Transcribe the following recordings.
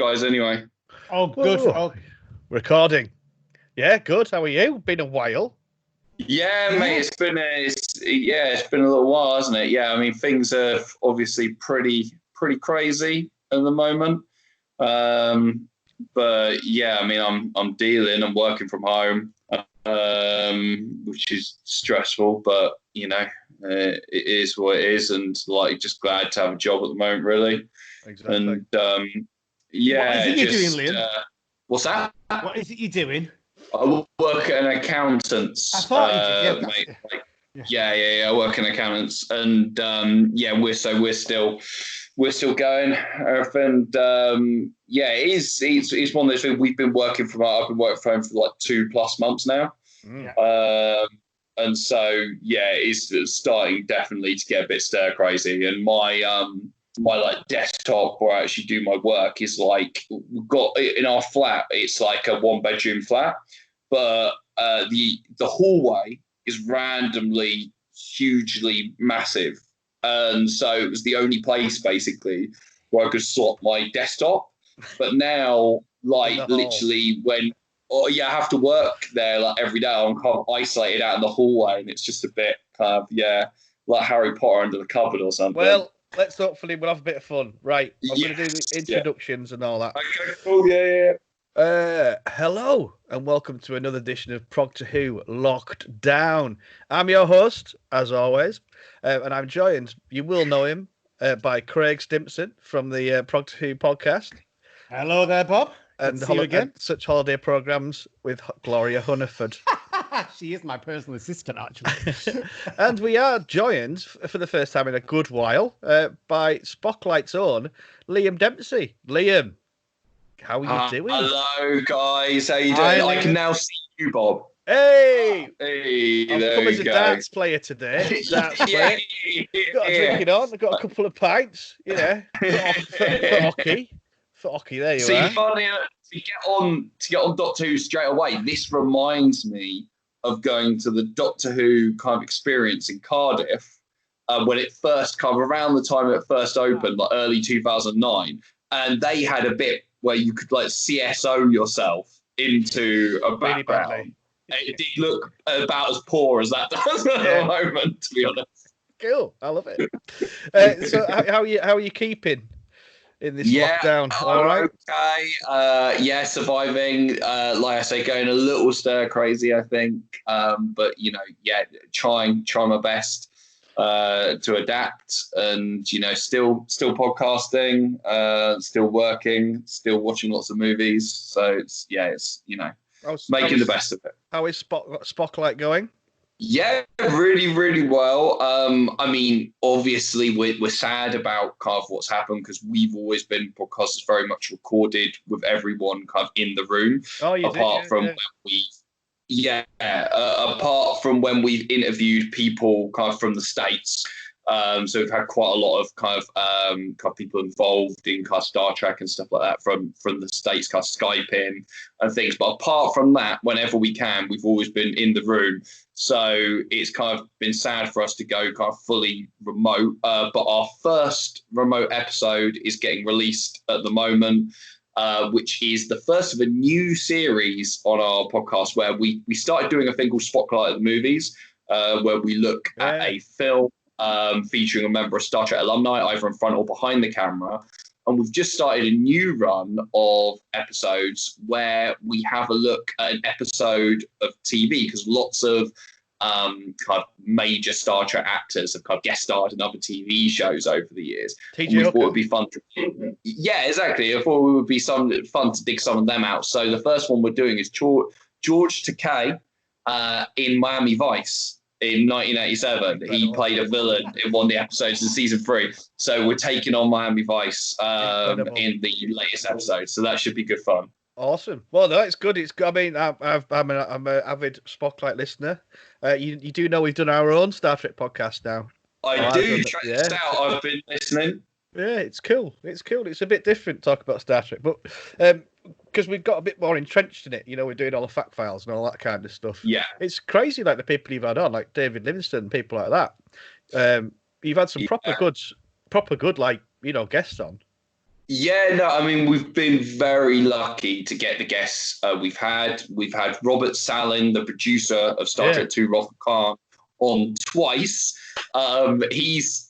guys anyway? Oh, good. Oh. Recording. Yeah, good. How are you? Been a while. Yeah, mate. It's been a little while, hasn't it? Yeah, I mean things are obviously pretty crazy at the moment. But yeah, I mean I'm dealing. I'm working from home, which is stressful, but you know it is what it is, and like just glad to have a job at the moment, really. Exactly. And What is it you're doing, Liam? What's that? What is it you're doing? I work at an accountant's. I thought you did, mate. Yeah. I work in accountants, and we're still going. And it's one of those things. We've been working from. I've been working from home for like 2+ months now. And so it's starting definitely to get a bit stir crazy. And my like desktop where I actually do my work is like we've got in our flat. It's like a 1-bedroom flat, but the hallway is randomly hugely massive, and so it was the only place basically where I could slot my desktop. But now, like literally, I have to work there like every day. I'm kind of isolated out in the hallway, and it's just a bit kind of like Harry Potter under the cupboard or something. Well, let's hopefully we'll have a bit of fun. Right, I'm going to do the introductions and all that. Okay, cool, yeah. Hello, and welcome to another edition of Progtor Who Locked Down. I'm your host, as always, and I'm joined, you will know him, by Craig Stimson from the Progtor Who Podcast. Hello there, Bob. And see you again. Such holiday programmes with Gloria Hunniford. She is my personal assistant, actually. And we are joined, for the first time in a good while, by Spocklight's own Liam Dempsey. Liam, how are you doing? Hello, guys. How you doing? I can now see you, Bob. Hey, I've come as a darts player today. Darts player. Got a drink it on. I've got a couple of pints, for hockey. For hockey, there you are. Funny to get on Doctor Who straight away. This reminds me of going to the Doctor Who kind of experience in Cardiff when it first come around the time it first opened, like early 2009, and they had a bit where you could like CSO yourself into a background. Really it did look about as poor as that does at the moment, to be honest. Cool, I love it. So how are you keeping in this lockdown? All right. Okay. Surviving. Like I say, going a little stir crazy, I think. But trying my best to adapt, and still podcasting, still working, still watching lots of movies. So it's making the best of it. How is Spocklight going? Yeah, really, really well. I mean, obviously, we're sad about kind of what's happened because we've always been podcasts very much recorded with everyone kind of in the room. Oh, you apart from when we've interviewed people kind of from the States. So we've had quite a lot of kind of people involved in kind of Star Trek and stuff like that from the States, kind of Skype in and things. But apart from that, whenever we can, we've always been in the room. So it's kind of been sad for us to go kind of fully remote. But our first remote episode is getting released at the moment, which is the first of a new series on our podcast where we started doing a thing called Spocklight the Movies, where we look at a film featuring a member of Star Trek alumni, either in front or behind the camera. And we've just started a new run of episodes where we have a look at an episode of TV, because lots of kind of major Star Trek actors have kind of guest starred in other TV shows over the years. We thought it would be fun yeah, exactly. I thought it would be fun to dig some of them out. So the first one we're doing is George Takei in Miami Vice. In 1987, he played a villain in one of the episodes of season 3. So we're taking on Miami Vice in the latest episode. So that should be good fun. Awesome. Well, no, it's good. It's good. I mean, I'm an avid Spocklight listener. You do know we've done our own Star Trek podcast now. I do. Check this out. I've been listening. Yeah, it's cool. It's cool. It's a bit different to talk about Star Trek, but because we've got a bit more entrenched in it, we're doing all the fact files and all that kind of stuff. Yeah, it's crazy, like the people you've had on, like David Livingston, people like that. You've had some proper good, like guests on. Yeah, no, I mean, we've been very lucky to get the guests we've had. We've had Robert Sallin, the producer of Star Trek II, Wrath of Khan, on twice. He's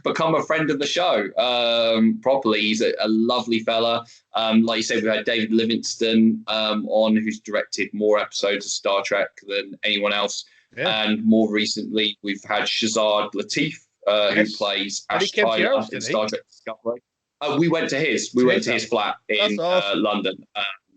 become a friend of the show properly. He's a lovely fella. Like you said, we had David Livingston on, who's directed more episodes of Star Trek than anyone else. Yeah. And more recently, we've had Shazad Latif, who plays Ash Tyler in Star Trek Discovery. We went to his flat in London,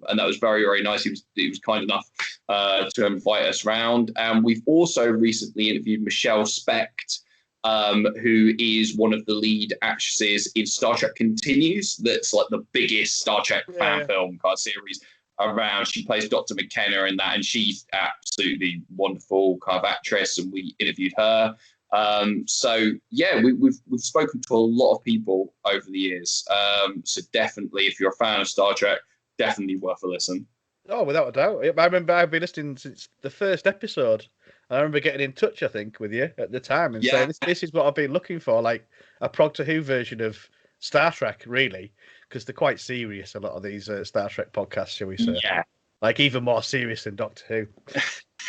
and that was very, very nice. He was kind enough to invite us round. And we've also recently interviewed Michelle Specht, who is one of the lead actresses in Star Trek Continues. That's like the biggest Star Trek fan film kind of series around. She plays Dr. McKenna in that, and she's absolutely wonderful kind of actress. And we interviewed her. So yeah, we've spoken to a lot of people over the years. So definitely, if you're a fan of Star Trek, definitely worth a listen. Oh, without a doubt. I remember I've been listening since the first episode. I remember getting in touch, I think, with you at the time and saying this is what I've been looking for, like a Progtor Who version of Star Trek, really, because they're quite serious. A lot of these Star Trek podcasts, shall we say? Yeah. Like even more serious than Doctor Who.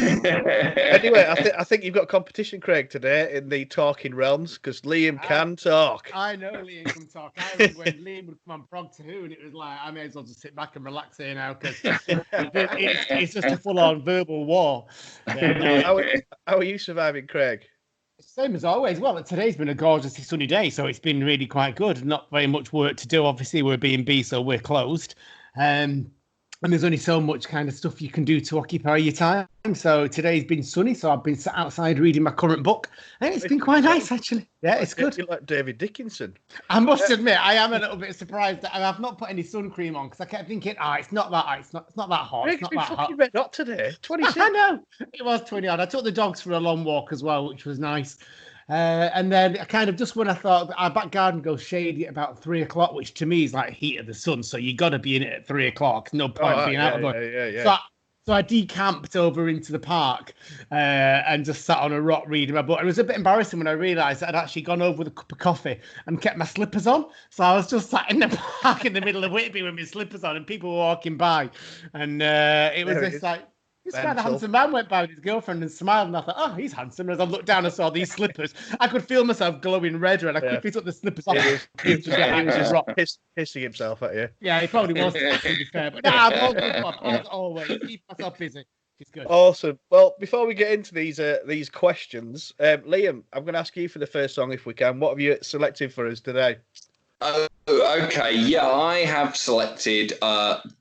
Anyway, I think you've got competition, Craig, today in the talking realms because Liam can talk. I know Liam can talk. I remember when Liam would come on Progtor Who, and it was like I may as well just sit back and relax here now because it's just a full-on verbal war. How are you surviving, Craig? Same as always. Well, today's been a gorgeously sunny day, so it's been really quite good. Not very much work to do. Obviously, we're B&B, so we're closed. And there's only so much kind of stuff you can do to occupy your time. So today's been sunny, so I've been sat outside reading my current book. And it's been quite nice, actually. Yeah, it's good. You like David Dickinson. I must admit, I am a little bit surprised that I've not put any sun cream on because I kept thinking, it's not that hot. It's not that hot. It's not that hot. Red hot today. 26. I know. It was 20 odd. I took the dogs for a long walk as well, which was nice. And then I kind of just when I thought our back garden goes shady at about 3 o'clock, which to me is like heat of the sun. So you got to be in it at 3 o'clock. No point being out of it. So I decamped over into the park and just sat on a rock reading my book. It was a bit embarrassing when I realised that I'd actually gone over with a cup of coffee and kept my slippers on. So I was just sat in the park in the middle of Whitby with my slippers on and people were walking by. And it was just like... This kind of handsome man went by with his girlfriend and smiled, and I thought, oh, he's handsome. As I looked down and saw these slippers, I could feel myself glowing redder, and I quickly took the slippers off. He was just hissing himself at you. Yeah, he probably was, to be fair. But I'm all good, as always. Keep myself busy. It's good. Awesome. Well, before we get into these questions, Liam, I'm going to ask you for the first song, if we can. What have you selected for us today? Okay, yeah, I have selected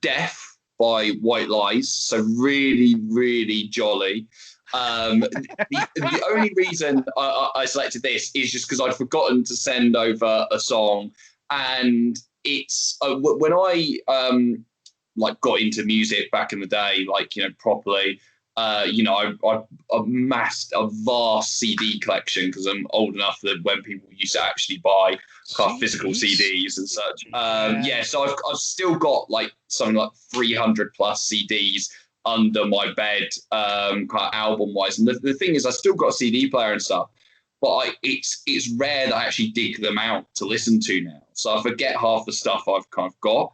Death by White Lies, so really, really jolly. The only reason I selected this is just because I'd forgotten to send over a song, and it's when I got into music back in the day, properly. I amassed a vast CD collection because I'm old enough that when people used to actually buy physical CDs and such. So I've still got something like 300 plus CDs under my bed, album wise. And the thing is, I still got a CD player and stuff, but it's rare that I actually dig them out to listen to now. So I forget half the stuff I've kind of got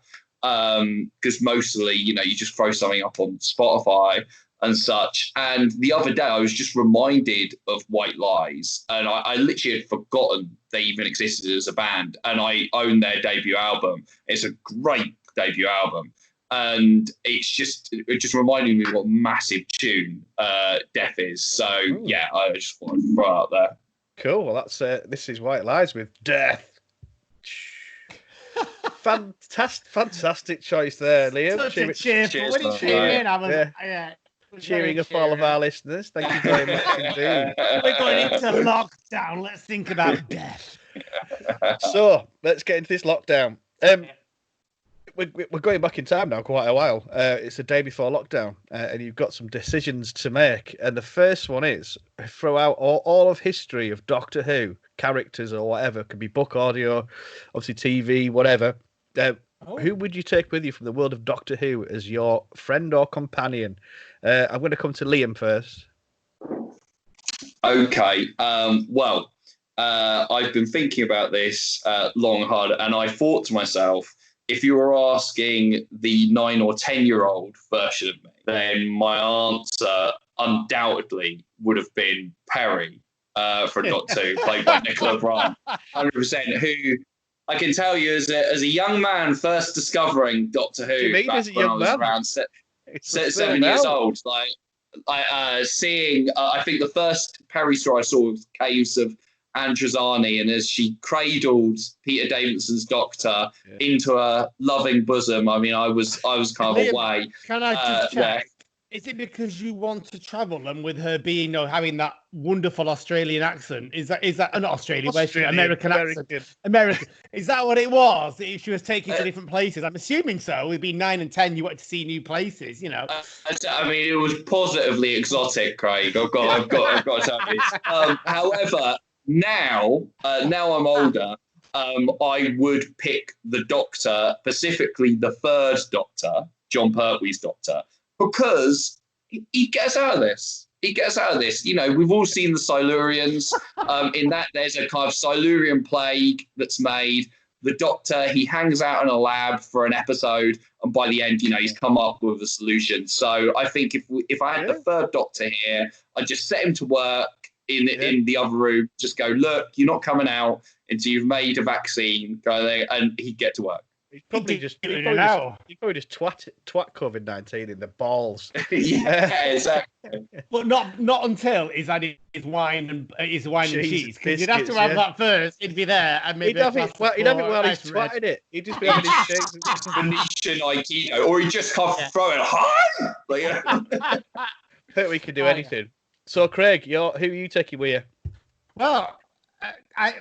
because mostly, you just throw something up on Spotify and such. And the other day I was just reminded of White Lies, and I literally had forgotten they even existed as a band, and I own their debut album. It's a great debut album, and it just reminding me what a massive tune Death is. So yeah, I just want to throw it out there. Cool. Well, that's this is White Lies with Death. Fantastic choice there, Liam. Cheering up all of our listeners. Thank you very much indeed. We're going into lockdown. Let's think about death. So let's get into this lockdown. We're going back in time now quite a while. It's the day before lockdown, and you've got some decisions to make. And the first one is throughout all of history of Doctor Who, characters or whatever, could be book, audio, obviously TV, whatever. Who would you take with you from the world of Doctor Who as your friend or companion? I'm going to come to Liam first. Okay. Well, I've been thinking about this long and hard, and I thought to myself, if you were asking the 9 or 10-year-old version of me, then my answer undoubtedly would have been Perry for Doctor Who, played by Nicola Bryant, 100%. Who I can tell you, as a young man first discovering Doctor Who, back when I was around 7 years old, seeing, I think the first Perry story I saw was Caves of Androzani, and as she cradled Peter Davidson's Doctor into her loving bosom, I mean, I was kind of away. Can I just check? Is it because you want to travel, and with her being, having that wonderful Australian accent? Is that not Australian? American accent? American. Is that what it was? If she was taken to different places, I'm assuming so. We'd be 9 and 10. You wanted to see new places, I mean, it was positively exotic, Craig. I've got to tell you. However, now I'm older. I would pick the Doctor, specifically the third Doctor, John Pertwee's Doctor, because he gets out of this. We've all seen the Silurians. In that, there's a kind of Silurian plague that's made. The Doctor, he hangs out in a lab for an episode, and by the end, he's come up with a solution. So I think if I had the third Doctor here, I'd just set him to work in the other room. Just go, look, you're not coming out until you've made a vaccine, and he'd get to work. He'd probably just twat COVID-19 in the balls. Yeah, exactly. But not until he's had his wine and cheese. Because you'd have to have that first. It'd be there, and maybe he'd have it while he's twatting it. He'd just be having his shakes. Venetian Aikido, or he'd just come throw it high. I think we could do anything. So, Craig, who are you taking with you? Well, I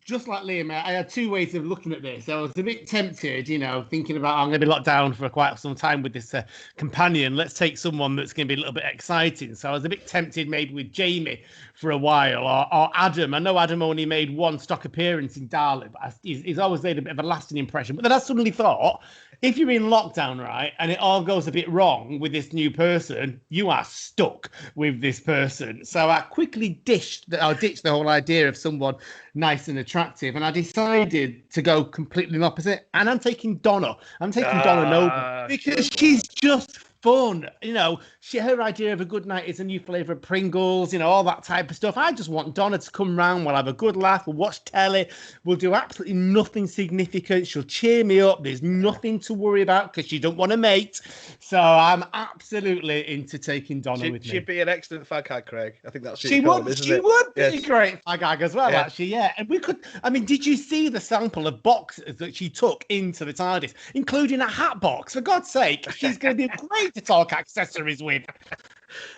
just like Liam, I had two ways of looking at this. I was a bit tempted, thinking about I'm going to be locked down for quite some time with this companion. Let's take someone that's going to be a little bit exciting. So I was a bit tempted maybe with Jamie for a while, or Adam. I know Adam only made one stock appearance in Darling, but he's always made a bit of a lasting impression. But then I suddenly thought, if you're in lockdown, right, and it all goes a bit wrong with this new person, you are stuck with this person. So I quickly ditched the whole idea of someone nice and attractive, and I decided to go completely opposite. And I'm taking Donna. I'm taking Donna Noble because she's just fun. Her idea of a good night is a new flavour of Pringles, all that type of stuff. I just want Donna to come round. We'll have a good laugh. We'll watch telly. We'll do absolutely nothing significant. She'll cheer me up. There's nothing to worry about because she don't want to mate. So I'm absolutely into taking Donna with me. She'd be an excellent fag hag, Craig. I think that's she would be a great fag hag as well, actually, yeah. And we could, did you see the sample of boxes that she took into the TARDIS, including a hat box? For God's sake, she's going to be great to talk accessories with.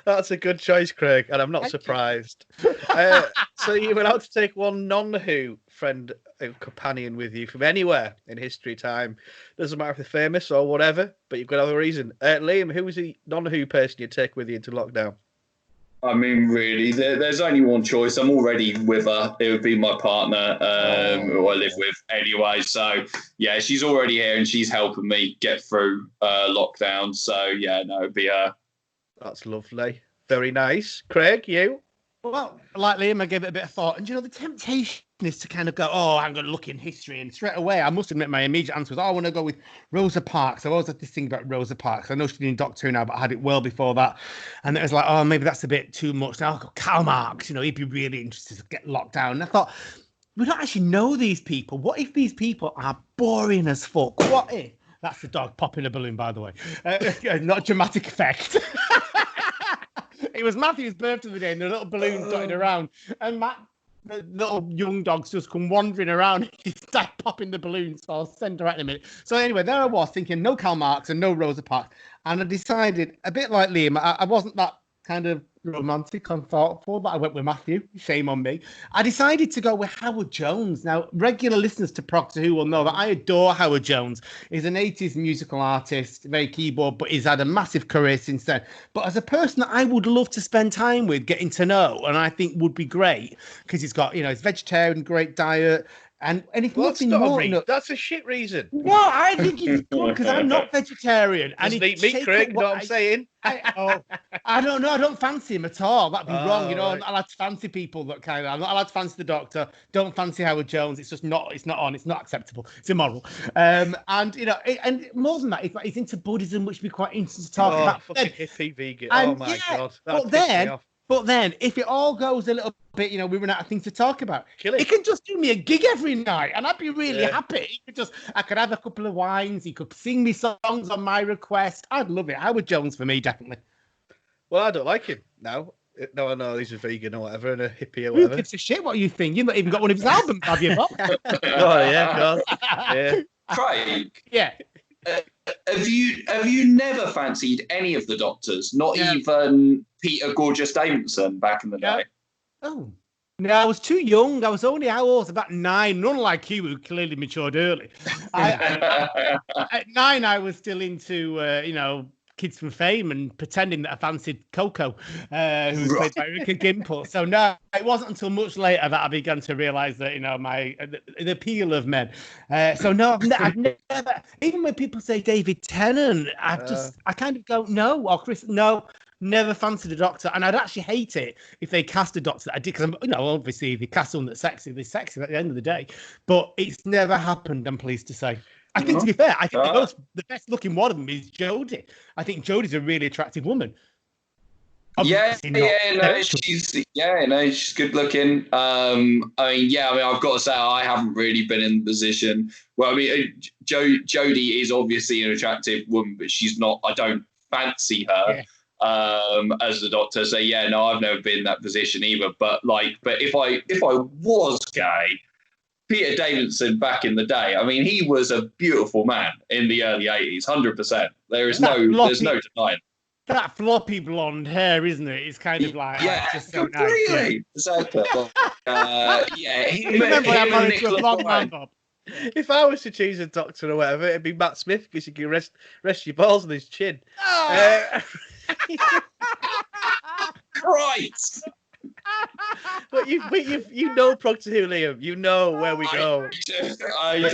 That's a good choice, Craig, and I'm not surprised. So you were out to take one non-Who friend and companion with you from anywhere in history time. Doesn't matter if they're famous or whatever, but you've got to have a reason. Liam, who was the non-Who person you'd take with you into lockdown? I mean, really, there's only one choice. I'm already with her. It would be my partner, who I live with anyway. So, yeah, she's already here and she's helping me get through lockdown. So, yeah, no, it'd be her. That's lovely. Very nice. Craig, you? Well, like Liam, I gave it a bit of thought. And, the temptation is to kind of go, I'm going to look in history. And straight away, I must admit, my immediate answer was, I want to go with Rosa Parks. I always had this thing about Rosa Parks. I know she's in Doctor Who now, but I had it well before that. And it was like, maybe that's a bit too much. Now I'll go Karl Marx, he'd be really interested to get locked down. And I thought, we don't actually know these people. What if these people are boring as fuck? What if? That's the dog popping a balloon, by the way. Not dramatic effect. It was Matthew's birthday today, and the little balloon dotted around. And the little young dog's just come wandering around. He started popping the balloon, so I'll send her out in a minute. So anyway, there I was thinking no Karl Marx and no Rosa Parks. And I decided, a bit like Liam, I wasn't that kind of romantic and thoughtful, but I went with Matthew. Shame on me. I decided to go with Howard Jones. Now, regular listeners to Progtor Who will know that I adore Howard Jones. He's an 80s musical artist, very keyboard, but he's had a massive career since then. But as a person that I would love to spend time with, getting to know, and I think would be great, because he's got, he's vegetarian, great diet. And if Well, that's nothing not a more, reason. That's a shit reason. no, I think it's good because I'm not vegetarian. And Doesn't eat meat, Craig. You know what I'm saying? I don't know. I don't fancy him at all. That'd be wrong. You know, right. I'm not allowed to fancy people that kind of. I'm not allowed to fancy the Doctor. Don't fancy Howard Jones. It's just not. It's not on. It's not acceptable. It's immoral. And you know, and more than that, he's into Buddhism, which would be quite interesting to talk about. Fucking hippie vegan. And Oh my god. But then, if it all goes a little bit, you know, we run out of things to talk about. Kill it. He can just do me a gig every night, and I'd be really happy. I could have a couple of wines. He could sing me songs on my request. I'd love it. Howard Jones for me, definitely. Well, I don't like him now. No, I know he's a vegan or whatever, and a hippie or whatever. Who gives a shit what you think? You've not even got one of his albums, have you, Bob? Oh yeah, God. Yeah. Craig, Yeah. have you never fancied any of the Doctors? Not even Peter Gorgeous Davidson back in the day? Oh. No, I was too young. I was about 9, unlike you, who clearly matured early. At 9, I was still into, you know, Kids from Fame and pretending that I fancied Coco, who was played by Erica Gimple. So no, it wasn't until much later that I began to realise that, you know, the appeal of men. So no, I've never, even when people say David Tennant, I kind of go, no, or Chris, no. Never fancied a Doctor, and I'd actually hate it if they cast a Doctor that I did, because, you know, obviously if they cast someone that's sexy, they're sexy at the end of the day. But it's never happened, I'm pleased to say. I think, to be fair, I think the best looking one of them is Jodie. I think Jodie's a really attractive woman. She's good looking. I've got to say, I haven't really been in the position. Well, I mean, Jodie is obviously an attractive woman, but she's not. I don't fancy her as the Doctor. So no, I've never been in that position either. But if I was gay, Peter Davidson back in the day, I mean, he was a beautiful man in the early 80s, 100%. There's no denying. That floppy blonde hair, isn't it? It's kind of like just so completely. Nice. Exactly. Remember I'm married to a blonde man, Bob. If I was to choose a Doctor or whatever, it'd be Matt Smith, because you can rest your balls on his chin. Right. But you know Progtor Who, Liam. You know where we go. I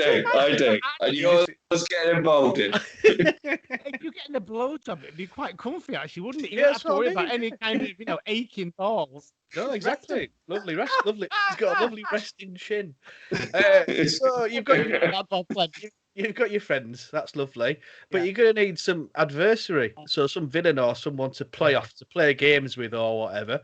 do. And you're just getting involved in. If you're getting a blowjob, it'd be quite comfy, actually, wouldn't it? You don't have to worry about any kind of, you know, aching balls. No, exactly. Lovely. He's got a lovely resting chin. So you've got your friends. That's lovely. But you're going to need some adversary. So some villain or someone to play games with or whatever.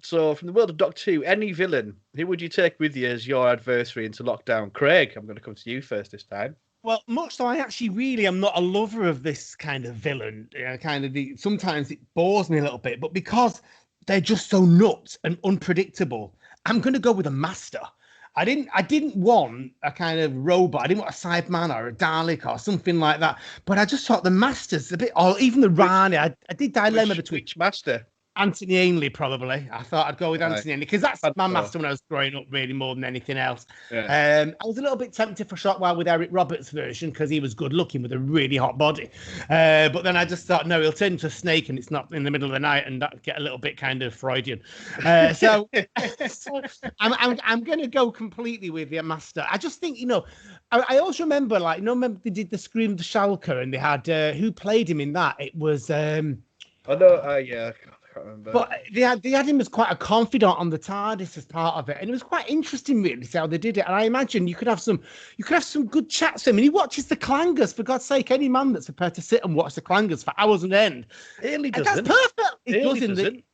So from the world of Doctor Who, any villain, who would you take with you as your adversary into lockdown? Craig, I'm going to come to you first this time. Well, much though I actually really am not a lover of this kind of villain. Sometimes it bores me a little bit, but because they're just so nuts and unpredictable, I'm going to go with a Master. I didn't want a kind of robot. I didn't want a Cyberman or a Dalek or something like that. But I just thought the Master's a bit, or even the Rani. I did dilemma between which Master. Anthony Ainley, probably. I thought I'd go with Anthony Ainley because that's my Master when I was growing up, really, more than anything else. I was a little bit tempted for a short while with Eric Roberts' version because he was good looking with a really hot body. But then I just thought, no, he'll turn into a snake and it's not in the middle of the night, and that get a little bit kind of Freudian. So I'm going to go completely with the Master. I just think, you know, I also remember, remember they did the Scream of the Shalka and they had who played him in that? It was. I can't remember. But they had him as quite a confidant on the TARDIS as part of it, and it was quite interesting, really, to see how they did it. And I imagine you could have some good chats with him. And he watches the Clangers, for God's sake. Any man that's prepared to sit and watch the Clangers for hours on end, really doesn't. That's perfect.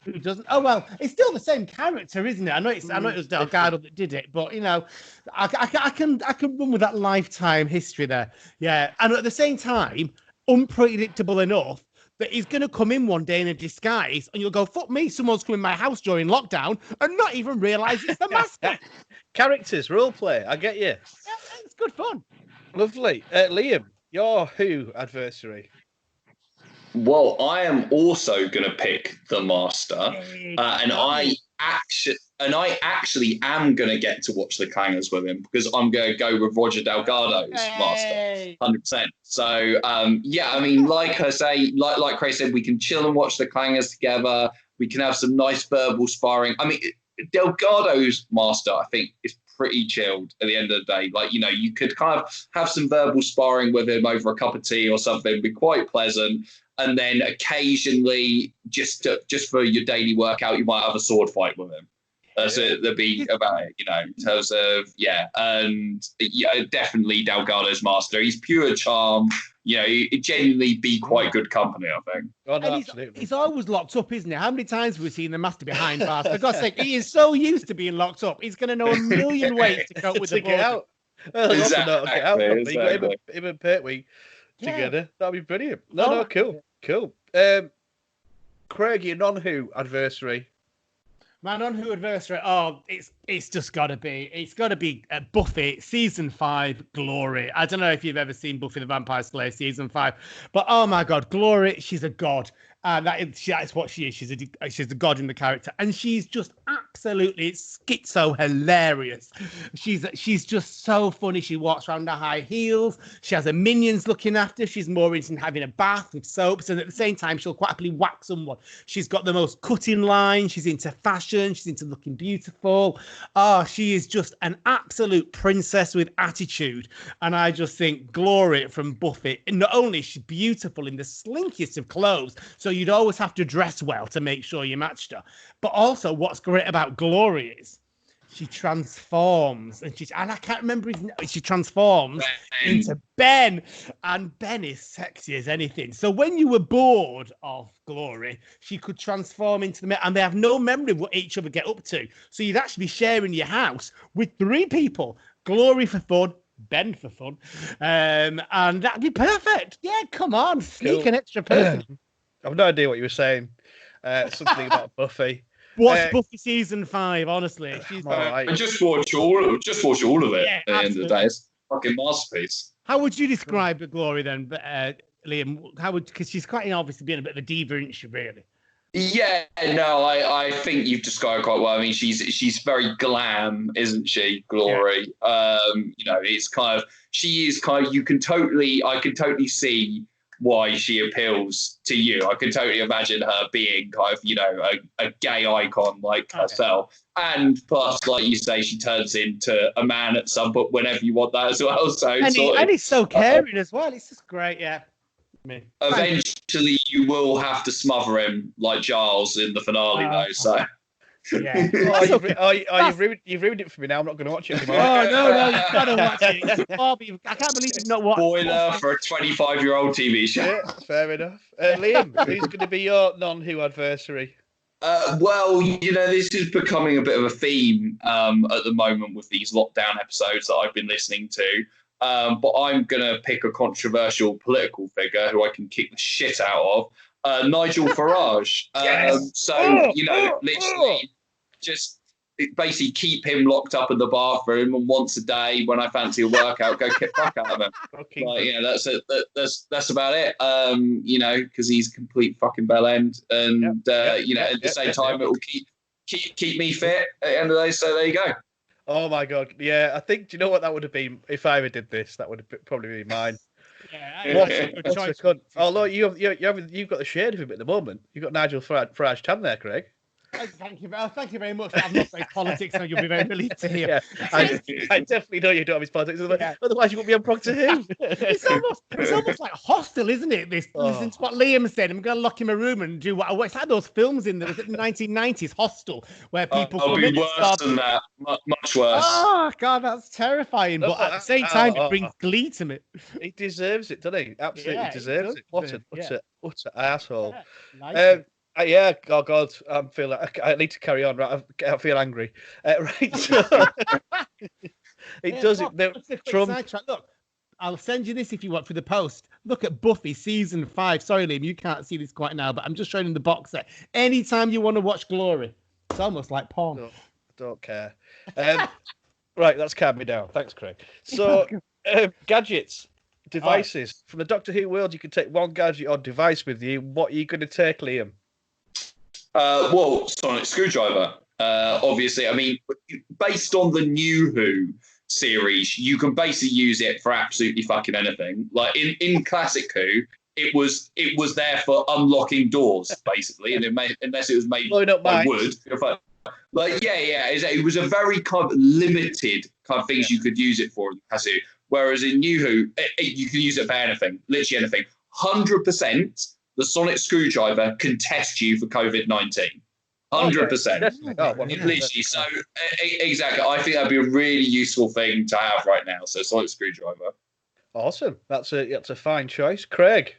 Who doesn't? Oh well, it's still the same character, isn't it? I know it was Delgado that did it, but you know, I can run with that lifetime history there. Yeah, and at the same time, unpredictable enough that he's going to come in one day in a disguise and you'll go, fuck me, someone's come in my house during lockdown and not even realise it's the Master. Characters, role play, I get you. Yeah, it's good fun. Lovely. Liam, your Who adversary? Well, I am also going to pick the Master, and I actually am going to get to watch the Clangers with him because I'm going to go with Roger Delgado's Master, 100%. So, I mean, like I say, like Craig said, we can chill and watch the Clangers together. We can have some nice verbal sparring. I mean, Delgado's Master, I think, is pretty chilled at the end of the day. Like, you could kind of have some verbal sparring with him over a cup of tea or something, be quite pleasant. And then occasionally, just for your daily workout, you might have a sword fight with him. That's it. There'd be about it, in terms of, and definitely Delgado's master. He's pure charm. He'd genuinely be quite good company, I think. Oh, no, absolutely. He's always locked up, isn't he? How many times have we seen the master behind bars? For God's sake, he is so used to being locked up. He's going to know a million ways to cope with the get out. Well, Exactly. Him and Pertwee together. That'd be brilliant. No, cool. Craig, your non-Who adversary. My non-Who adversary. Oh, it's just got to be Buffy season 5 Glory. I don't know if you've ever seen Buffy the Vampire Slayer season 5, but oh my God, Glory, she's a god. That's what she is. She's a god in the character, and she's just absolutely schizo hilarious. She's just so funny. She walks around in high heels. She has her minions looking after. She's more into having a bath with soaps, and at the same time, she'll quite happily whack someone. She's got the most cutting line. She's into fashion. She's into looking beautiful. Oh, she is just an absolute princess with attitude. And I just think Glory from Buffy, not only is she beautiful in the slinkiest of clothes, so you'd always have to dress well to make sure you matched her. But also, what's great about Glory is she transforms, and I can't remember his name. She transforms into Ben, and Ben is sexy as anything. So when you were bored of Glory, she could transform into the and they have no memory of what each other get up to. So you'd actually be sharing your house with 3 people: Glory for fun, Ben for fun, and that'd be perfect. Yeah, come on, sneak an extra person. I've no idea what you were saying. Something about Buffy. Watch Buffy season 5. Honestly, she's I just watch all of it. At the end of the day, it's a fucking masterpiece. How would you describe the Glory then, Liam? Because she's quite obviously being a bit of a diva, isn't she? Really? Yeah, no, I think you've described quite well. I mean, she's very glam, isn't she, Glory? Yeah. It's kind of I can totally see why she appeals to you. I can totally imagine her being kind of, a gay icon like herself. And plus, like you say, she turns into a man at some point whenever you want that as well. So and he's so caring as well. It's just great, yeah. Eventually, you will have to smother him like Giles in the finale, though. So. Yeah. You've ruined it for me now. I'm not going to watch it anymore. No, you've got to watch it. I can't believe you've not watched it. Spoiler for a 25-year-old TV show. Yeah, fair enough. Liam, who's going to be your non-Who adversary? Well, this is becoming a bit of a theme at the moment with these lockdown episodes that I've been listening to. But I'm going to pick a controversial political figure who I can kick the shit out of. Nigel Farage. Literally just basically keep him locked up in the bathroom, and once a day when I fancy a workout, go kick fuck out of him. That's it. That's about it. Because he's a complete fucking bell end, and at the same time, it will keep me fit at the end of the day. So there you go. Oh my God, yeah. I think. Do you know what that would have been if I ever did this? That would have probably been mine. Yeah, a good choice. Although you've got the shade of him at the moment. You've got Nigel Farage tan there, Craig. Thank you very much. I'm not playing politics, and you'll be very relieved to hear. Yeah, I definitely know you don't have his politics. Otherwise, you wouldn't be on Progtor Who. It's almost like Hostel, isn't it? Listen to what Liam said. I'm going to lock him in a room and do what. It's like those films in the 1990s, Hostel, where people. It'll be worse than that. Much worse. Oh God, that's terrifying. But at the same time, it brings glee to me. He deserves it, doesn't he? Absolutely deserves it. What an utter asshole. Oh God, I need to carry on. Right, I feel angry. Right, so it does it. Trump. Look, I'll send you this if you want for the post. Look at Buffy season 5. Sorry, Liam, you can't see this quite now, but I'm just showing the box set. Anytime you want to watch Glory, it's almost like porn. No, don't care. Right, that's calmed me down. Thanks, Craig. So, gadgets, devices from the Doctor Who world. You can take one gadget or device with you. What are you going to take, Liam? Sonic screwdriver. Obviously, I mean, based on the new Who series, you can basically use it for absolutely fucking anything. Like in classic Who, it was there for unlocking doors, basically, and unless it was made by wood. But yeah, it was a very kind of limited kind of things you could use it for in the Kazoo. Whereas in New Who, you can use it for anything, literally anything. 100%, the sonic screwdriver can test you for COVID-19. 100%. Literally. So exactly, I think that'd be a really useful thing to have right now. So sonic screwdriver. Awesome. That's a fine choice, Craig.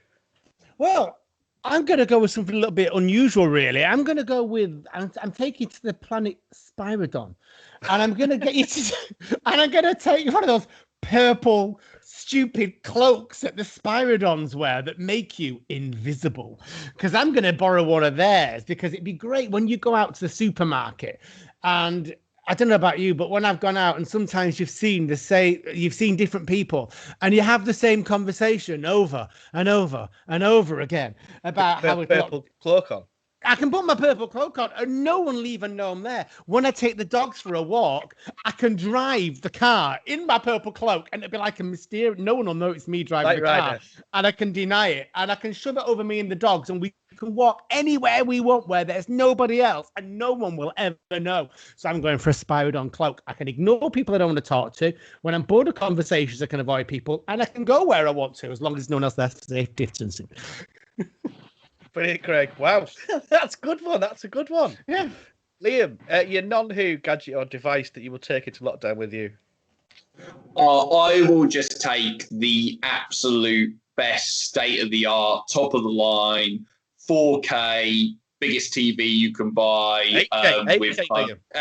Well, I'm going to go with something a little bit unusual, really. I'm going to go with I'm taking to the planet Spyridon, and I'm going to get you to, and I'm going to take one of those purple stupid cloaks that the Spyridons wear that make you invisible, because I'm going to borrow one of theirs, because it'd be great when you go out to the supermarket. And I don't know about you, but when I've gone out and sometimes you've seen different people and you have the same conversation over and over and over again about how it's purple cloak on. I can put my purple cloak on and no one will even know I'm there. When I take the dogs for a walk, I can drive the car in my purple cloak and it'll be like a mysterious, no one will know it's me driving the car. And I can deny it and I can shove it over me and the dogs and we can walk anywhere we want where there's nobody else and no one will ever know. So I'm going for a Spyridon cloak. I can ignore people I don't want to talk to. When I'm bored of conversations, I can avoid people and I can go where I want to as long as no one else there for safe distancing. Brilliant, Craig. Wow. That's a good one. That's a good one. Yeah. Liam, your non-Who gadget or device that you will take into lockdown with you? I will just take the absolute best state-of-the-art, top-of-the-line, 4K, biggest TV you can buy. 8K,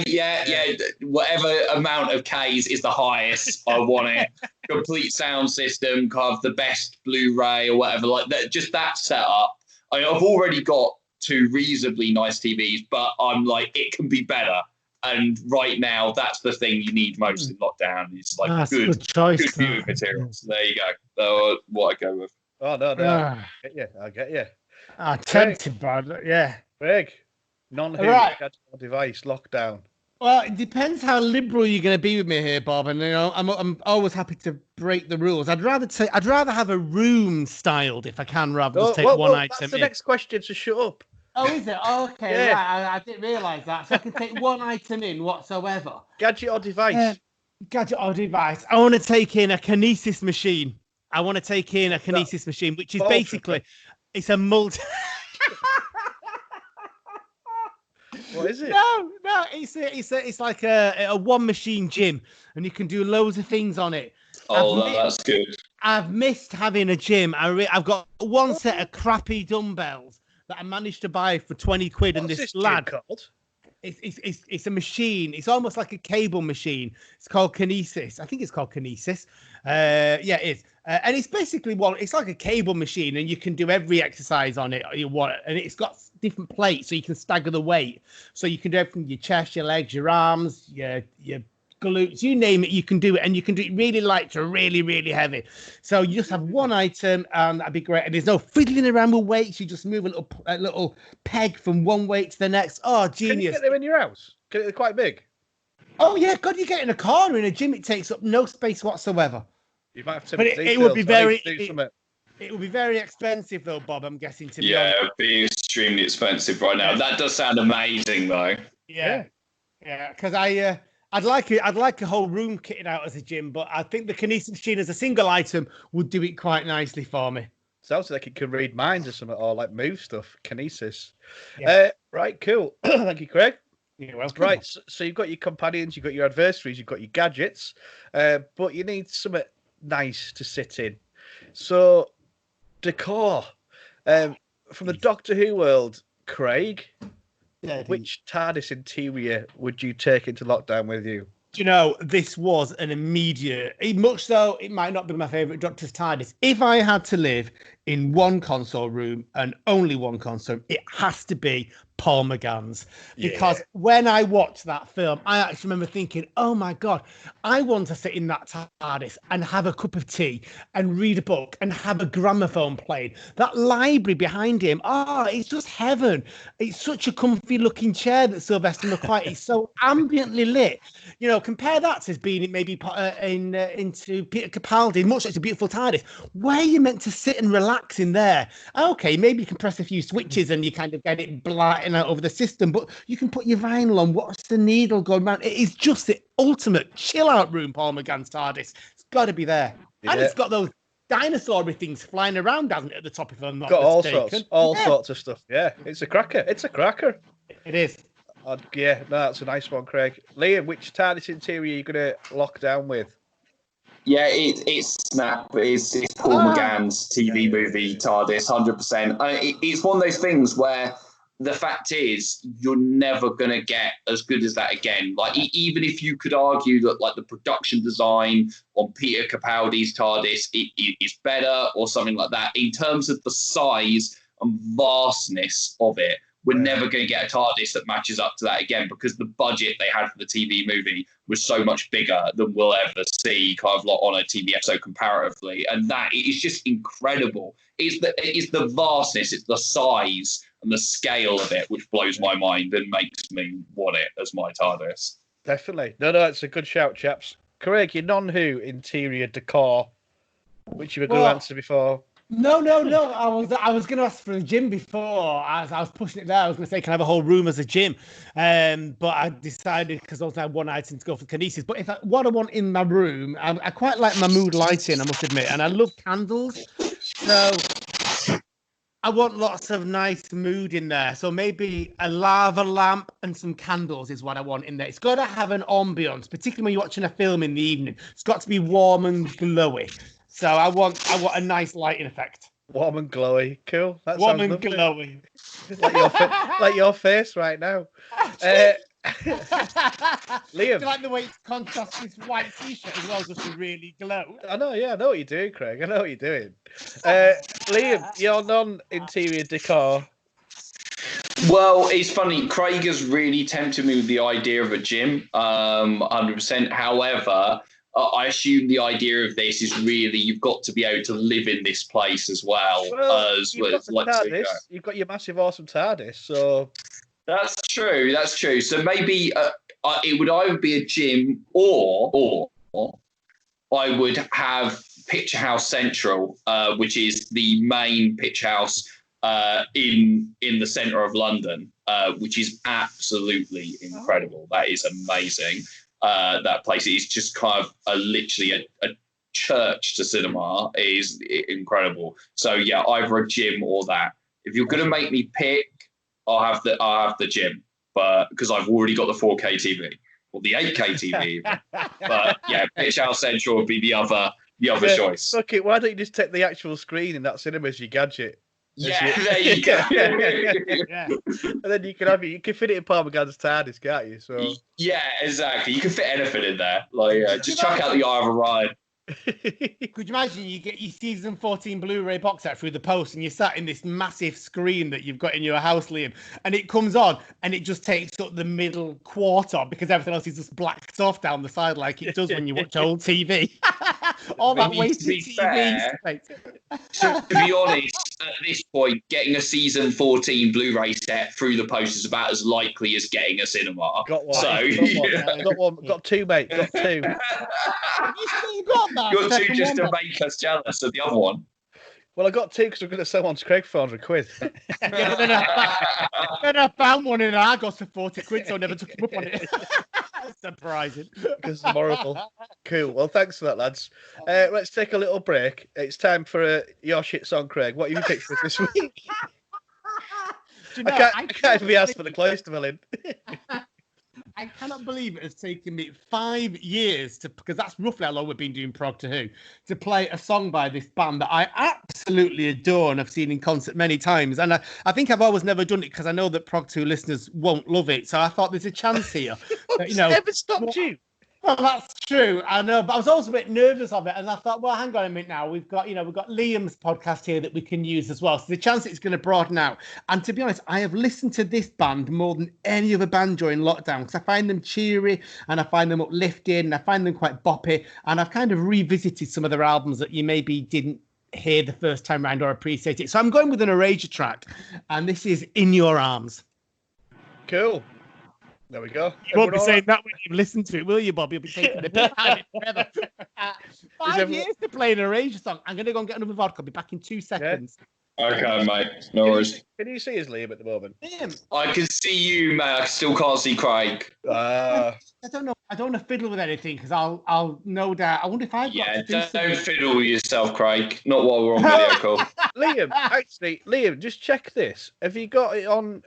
yeah. Whatever amount of Ks is the highest, I want it. Complete sound system, kind of the best Blu-ray or whatever, like that. Just that setup. I mean, I've already got 2 reasonably nice TVs, but I'm like, it can be better. And right now, that's the thing you need most in lockdown. It's like good viewing materials. There you go. What I go with. Oh no, I get you. Tempted, bud. Yeah. Craig, non-Who gadget or device lockdown. Well, it depends how liberal you're going to be with me here, Bob. And I'm always happy to break the rules. I'd rather have a room styled if I can, rather than take one item. That's the next question. So shut up. Oh, is it? Oh, okay. Yeah. I didn't realise that. So I can take one item in whatsoever. Gadget or device? Gadget or device. I want to take in a kinesis machine. Which is basically, it's a multi... What is it? No, it's like a one machine gym, and you can do loads of things on it. That's good. I've missed having a gym. I've got one set of crappy dumbbells that I managed to buy for 20 quid, and this lad. Called? It's a machine. It's almost like a cable machine. It's called Kinesis. I think it's called Kinesis. Yeah, it is. And it's basically it's like a cable machine, and you can do every exercise on it you want. And it's got different plates, so you can stagger the weight. So you can do everything: your chest, your legs, your arms, your glutes, you name it. You can do it, and you can do it really light to really, really heavy. So you just have one item, and that'd be great. And there's no fiddling around with weights. You just move a little peg from one weight to the next. Oh, genius! Can you get them in your house? They're quite big. Oh yeah, God! You get in a corner in a gym, it takes up no space whatsoever. You might have to. But it would be very. It would be very expensive, though, Bob. I'm guessing to be honest. Yeah, it'd be extremely expensive right now. That does sound amazing, though. Yeah, because I'd like a whole room kitted out as a gym, but I think the kinesis machine as a single item would do it quite nicely for me. Sounds like it can read minds or something, or like move stuff. Kinesis. Yeah. Right, cool. Thank you, Craig. You're welcome. Right, so you've got your companions, you've got your adversaries, you've got your gadgets, but you need something nice to sit in. So, decor. From the Doctor Who world, Craig, which TARDIS interior would you take into lockdown with you? Do you know, this was an immediate, much though it might not be my favourite Doctor's TARDIS. If I had to live in one console room and only one console, it has to be Paul McGann's. Because when I watched that film, I actually remember thinking, oh my God, I want to sit in that TARDIS and have a cup of tea and read a book and have a gramophone played. That library behind him, it's just heaven. It's such a comfy looking chair that Sylvester McCoy is so ambiently lit. You know, compare that to being maybe into Peter Capaldi, much like a beautiful TARDIS, where you're meant to sit and relax in there. Okay, maybe you can press a few switches and you kind of get it fighting out over the system, but you can put your vinyl on, watch the needle go around. It is just the ultimate chill-out room, Paul McGann's TARDIS. It's got to be there. Yeah. And it's got those dinosaur-y things flying around, hasn't it, at the top, if I'm not mistaken? All sorts of stuff. Yeah, it's a cracker. It is. Yeah, no, that's a nice one, Craig. Liam, which TARDIS interior are you going to lock down with? Yeah, it's Snap. It's Paul McGann's TV movie TARDIS, 100%. It's one of those things where the fact is you're never going to get as good as that again. Like, even if you could argue that, like, the production design on Peter Capaldi's TARDIS is better or something like that, in terms of the size and vastness of it, we're never going to get a TARDIS that matches up to that again, because the budget they had for the TV movie was so much bigger than we'll ever see kind of like on a TV episode comparatively. And that is just incredible. It's the vastness, it's the size and the scale of it, which blows my mind and makes me want it as my TARDIS. Definitely. No, it's a good shout, chaps. Craig, your non-Who interior decor, which you were going to answer before. No. I was going to ask for a gym before. As I was pushing it there, I was going to say, can I have a whole room as a gym? But I decided, because I also had one item to go for kinesis. But what I want in my room, I quite like my mood lighting, I must admit, and I love candles. So I want lots of nice mood in there. So maybe a lava lamp and some candles is what I want in there. It's got to have an ambience, particularly when you're watching a film in the evening. It's got to be warm and glowy. So I want a nice lighting effect. Warm and glowy, cool. That warm sounds and glowy, like your face right now. Liam, do you like the way it contrasts this white t-shirt as well, just to really glow? I know what you're doing, Craig. I know what you're doing. Liam, your non-interior decor. Well, it's funny. Craig has really tempted me with the idea of a gym, 100%. However, I assume the idea of this is really you've got to be able to live in this place as well. You've got your massive, awesome TARDIS, so... That's true. So maybe it would either be a gym or I would have Picture House Central, which is the main picture house in the centre of London, which is absolutely incredible. That is amazing. That place is just kind of literally a church to cinema. It is incredible. So yeah, either a gym or that. If you're going to make me pick, I'll have the gym, but because I've already got the 4K TV or the 8K TV. But yeah, Picture House Central would be the other choice. Okay, why don't you just take the actual screen in that cinema as your gadget? Yeah, there you go. Yeah. And then you can fit it in Paul McGann's TARDIS, can't you? So yeah, exactly. You can fit anything in there. Like, just chuck out the Eye of Orion. Could you imagine you get your season 14 Blu-ray box set through the post and you're sat in this massive screen that you've got in your house, Liam, and it comes on and it just takes up the middle quarter because everything else is just blacked off down the side like it does when you watch old TV. All that wasted TV space. To be honest, at this point, getting a season 14 Blu-ray set through the post is about as likely as getting a cinema. Got one. So, got one. Got two, mate. Got two. You still got that? You're two just to make us jealous of the other one. Well, I got two because we're going to sell one to Craig for £100. Yeah, but then I found one in Argos for 40 quid, so I never took him up on it. Surprising. Because it's horrible. Cool. Well, thanks for that, lads. Let's take a little break. It's time for your shit song, Craig. What have you picked for this week? I can't even be asked for the cloister villain. I cannot believe it has taken me 5 years because that's roughly how long we've been doing Progtor Who, to play a song by this band that I absolutely adore and I've seen in concert many times. And I think I've always never done it because I know that Progtor Who listeners won't love it. So I thought there's a chance here. That, never stopped you. Well, that's true. I know, but I was also a bit nervous of it, and I thought, well, hang on a minute now. We've got Liam's podcast here that we can use as well. So the chance it's going to broaden out. And to be honest, I have listened to this band more than any other band during lockdown because I find them cheery and I find them uplifting and I find them quite boppy. And I've kind of revisited some of their albums that you maybe didn't hear the first time round or appreciate it. So I'm going with an Erasure track, and this is In Your Arms. Cool. There we go. You won't be saying that when you listen to it, will you, Bob? You'll be taking the piss out of it forever. 5 years to play an Erasure song. I'm going to go and get another vodka. I'll be back in 2 seconds. Okay, mate. No worries. Can you see us, Liam, at the moment? Liam, I can see you, mate. I still can't see Craig. I don't know. I don't want to fiddle with anything because I'll no doubt. I wonder if I've got to do don't something. fiddle with yourself, Craig. Not while we're on video call. Liam, just check this. Have you got it on?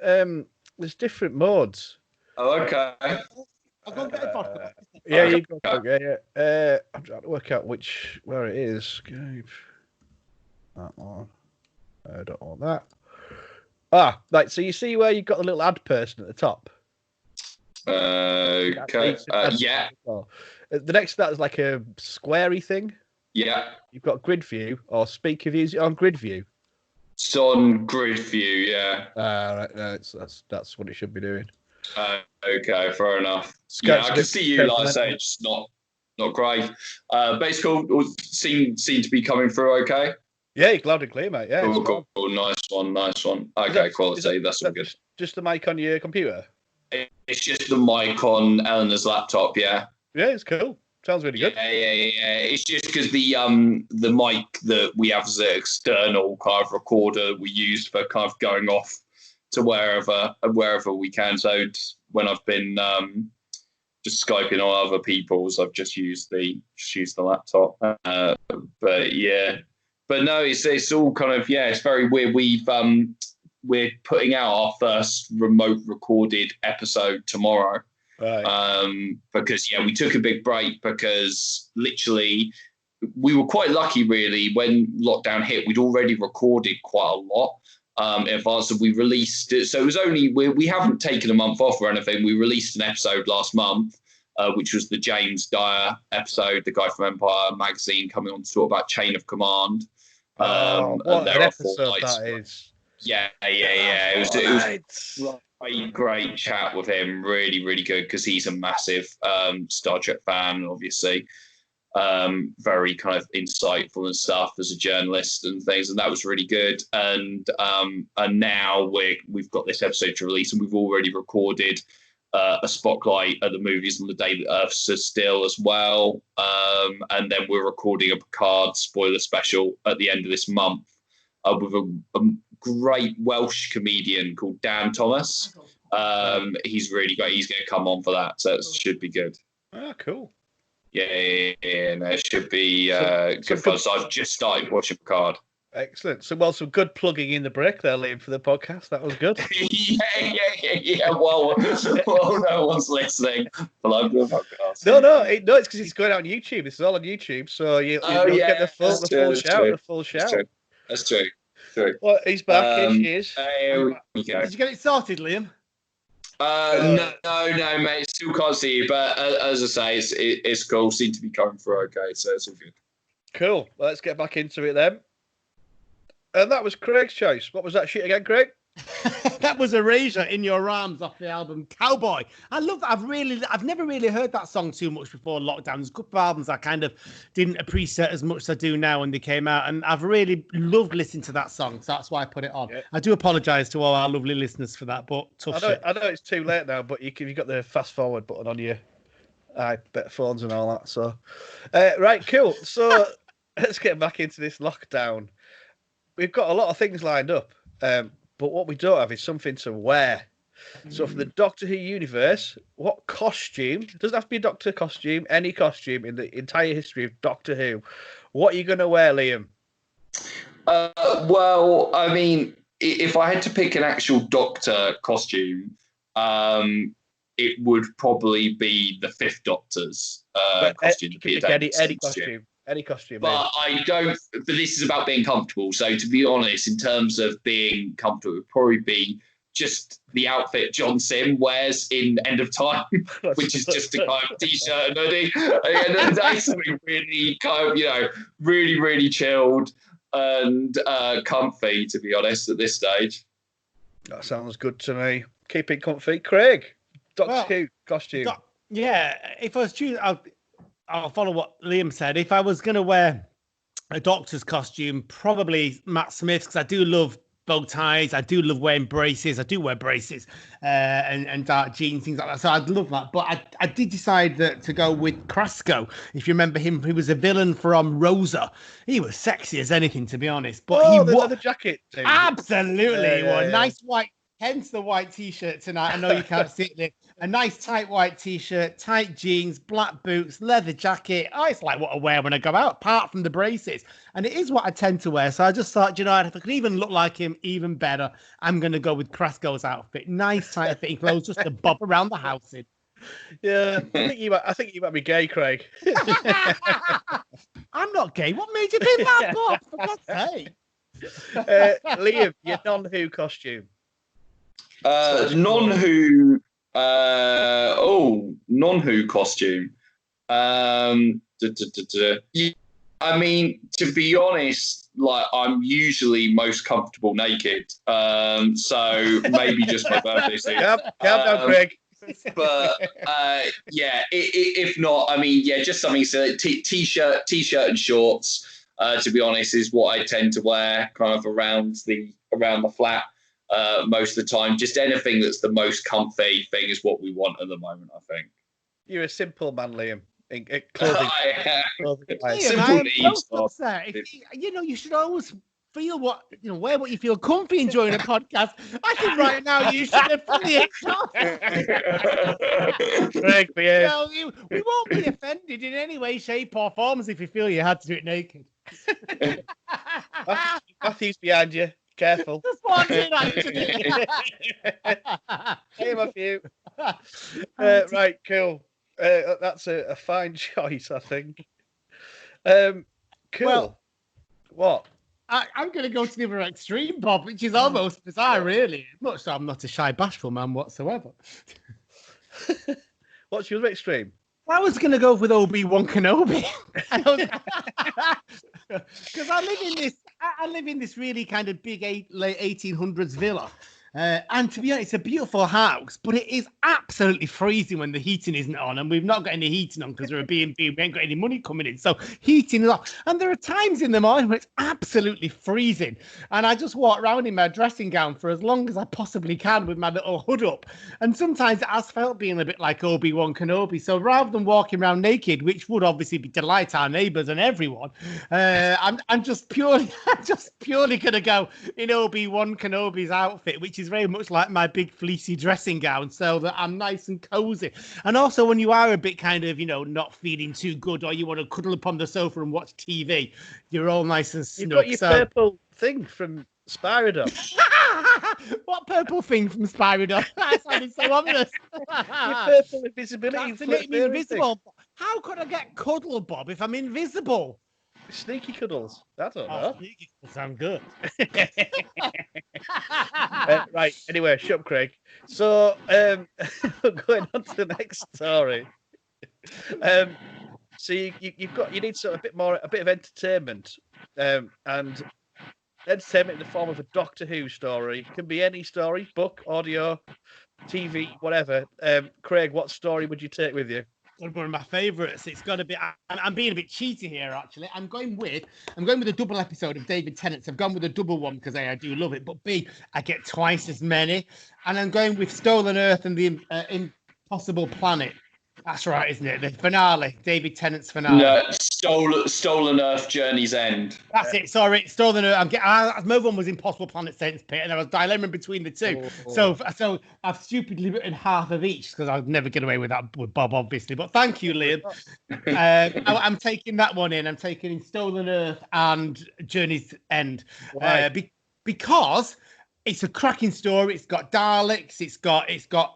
There's different modes. Oh, okay. I'll go and get a vodka. Yeah, you got. Yeah. I'm trying to work out where it is. Skype. That one. I don't want that. Right. So you see where you've got the little ad person at the top. Okay. Yeah. The next to that is like a squarey thing. Yeah. You've got grid view or speaker views on grid view. It's on grid view. Yeah. Right. No, that's what it should be doing. Okay. Fair enough. Skype's Yeah, I can see you. Like I say, it's not great. Base call seem to be coming through. Okay. Yeah, you're loud and clear, mate. Yeah. Cool. Nice one. Okay, quality. That's all good. Just the mic on your computer? It's just the mic on Eleanor's laptop, yeah. Yeah, it's cool. Sounds really good. Yeah. It's just because the mic that we have as an external kind of recorder we use for kind of going off to wherever we can. So when I've been just Skyping on other people's, I've just used the laptop. But yeah. But no, it's all kind of, it's very weird. We're putting out our first remote recorded episode tomorrow. Right. Because we took a big break because literally we were quite lucky really when lockdown hit. We'd already recorded quite a lot in advance, and we released it. So it was only we haven't taken a month off or anything. We released an episode last month. Which was the James Dyer episode, the guy from Empire magazine coming on to talk about Chain of Command. What an episode that is. Yeah. It was great chat with him. Really, really good because he's a massive Star Trek fan, obviously. Very kind of insightful and stuff as a journalist and things, and that was really good. And now we've got this episode to release, and we've already recorded a spotlight at the movies on the day that Earth stood still as well. And then we're recording a Picard spoiler special at the end of this month with a great Welsh comedian called Dan Thomas. He's really great. He's going to come on for that, so it should be good. Oh, cool. Yeah. No, it should be good fun. So I've just started watching Picard. Excellent. So, some good plugging in the break there, Liam, for the podcast. That was good. Yeah. Well, no one's listeling. Plug the podcast. No, it's because it's going out on YouTube. This is all on YouTube, so you'll get the full shout. That's true. Well, he's back. Here she is. Here we go. Did you get it sorted, Liam? No, mate. Still can't see you, but as I say, it's cool. Seem to be coming through okay, so it's all good. Cool. Well, let's get back into it then. And that was Craig's choice. What was that shit again, Craig? That was Erasure in Your Arms off the album Cowboy. I love that. I've never really heard that song too much before lockdown. There's a couple of albums I kind of didn't appreciate as much as I do now when they came out, and I've really loved listening to that song, so that's why I put it on. Yeah. I do apologise to all our lovely listeners for that, but tough shit. I know it's too late now, but you've got the fast forward button on your better phones and all that. So, right, cool. So let's get back into this lockdown. We've got a lot of things lined up, but what we don't have is something to wear. So for the Doctor Who universe, what costume, it doesn't have to be a Doctor costume, any costume in the entire history of Doctor Who, what are you going to wear, Liam? Well, I mean, if I had to pick an actual Doctor costume, it would probably be the Fifth Doctor's costume. Any costume. But I don't. But this is about being comfortable. So to be honest, in terms of being comfortable, it would probably be just the outfit John Sim wears in End of Time, which is just a kind of t-shirt and hoodie. At the end of the day, something really kind of, really, really chilled and comfy. To be honest, at this stage. That sounds good to me. Keep it comfy, Craig. Doctor Who costume. If I was choosing, I'll follow what Liam said. If I was going to wear a Doctor's costume, probably Matt Smith's, because I do love bow ties. I do love wearing braces. I do wear braces and dark jeans, things like that. So I'd love that. But I did decide to go with Krasko. If you remember him, he was a villain from Rosa. He was sexy as anything, to be honest. But the leather jacket. Dude. Absolutely. Nice white. Hence the white T-shirt tonight. I know you can't see it. A nice tight white T-shirt, tight jeans, black boots, leather jacket. Oh, it's like what I wear when I go out, apart from the braces. And it is what I tend to wear. So I just thought, if I could even look like him, even better, I'm going to go with Krasko's outfit. Nice, tight fitting clothes, just to bob around the house in. Yeah, I think you might be gay, Craig. I'm not gay. What made you think that, Bob? For God's sake. Liam, your non-Who costume. Non-Who non-Who costume. I mean, to be honest, like I'm usually most comfortable naked. So maybe just my birthday suit. Calm down, Craig. But if not, I mean, just something silly. T-shirt and shorts. To be honest, is what I tend to wear kind of around the flat. Most of the time, just anything that's the most comfy thing is what we want at the moment, I think. You're a simple man, Liam. Clothing. Simple needs. You should always feel wear what you feel comfy enjoying a podcast. I think right now you should have fully enjoyed. Craig, we won't be offended in any way, shape, or form if you feel you had to do it naked. Matthew's behind you. Careful. Just wanted actually. Hey, Matthew. Right, cool. That's a fine choice, I think. Cool. Well, what? I'm going to go to the other extreme, Bob, which is almost bizarre, really. Much so I'm not a shy, bashful man whatsoever. What's your other extreme? I was going to go with Obi-Wan Kenobi. Because I live in this really kind of big late 1800s villa. And to be honest, it's a beautiful house, but it is absolutely freezing when the heating isn't on. And we've not got any heating on because we're a B&B. We ain't got any money coming in. So heating is off. And there are times in the morning where it's absolutely freezing. And I just walk around in my dressing gown for as long as I possibly can with my little hood up. And sometimes it has felt being a bit like Obi-Wan Kenobi. So rather than walking around naked, which would obviously delight our neighbours and everyone, I'm just purely going to go in Obi-Wan Kenobi's outfit, which is very much like my big fleecy dressing gown, so that I'm nice and cozy. And also, when you are a bit kind of, not feeling too good, or you want to cuddle up on the sofa and watch TV, you're all nice and snug. You've got your purple thing from Spyro. What purple thing from Spyro? That sounded so obvious. Your purple invisibility. That's to make me invisible. How could I get cuddle, Bob, if I'm invisible? Sneaky cuddles. I don't know. Sneaky cuddles sound good. Right. Anyway, shut up, Craig. So, going on to the next story. So you need sort of a bit of entertainment, and entertainment in the form of a Doctor Who story. It can be any story, book, audio, TV, whatever. Craig, what story would you take with you? One of my favourites. It's got to be. I'm being a bit cheaty here, actually. I'm going with a double episode of David Tennant's. I've gone with a double one because I do love it. But B, I get twice as many, and I'm going with Stolen Earth and the Impossible Planet. That's right, isn't it? The finale, David Tennant's finale. No, Stolen Earth, Journey's End. That's it. Sorry, Stolen Earth. My other one was Impossible Planet, Satan's Pit, and I was dilemmaing between the two. So I've stupidly written half of each because I'd never get away with that with Bob, obviously. But thank you, Liam. I'm taking that one in. I'm taking in Stolen Earth and Journey's End. Because it's a cracking story. It's got Daleks. It's got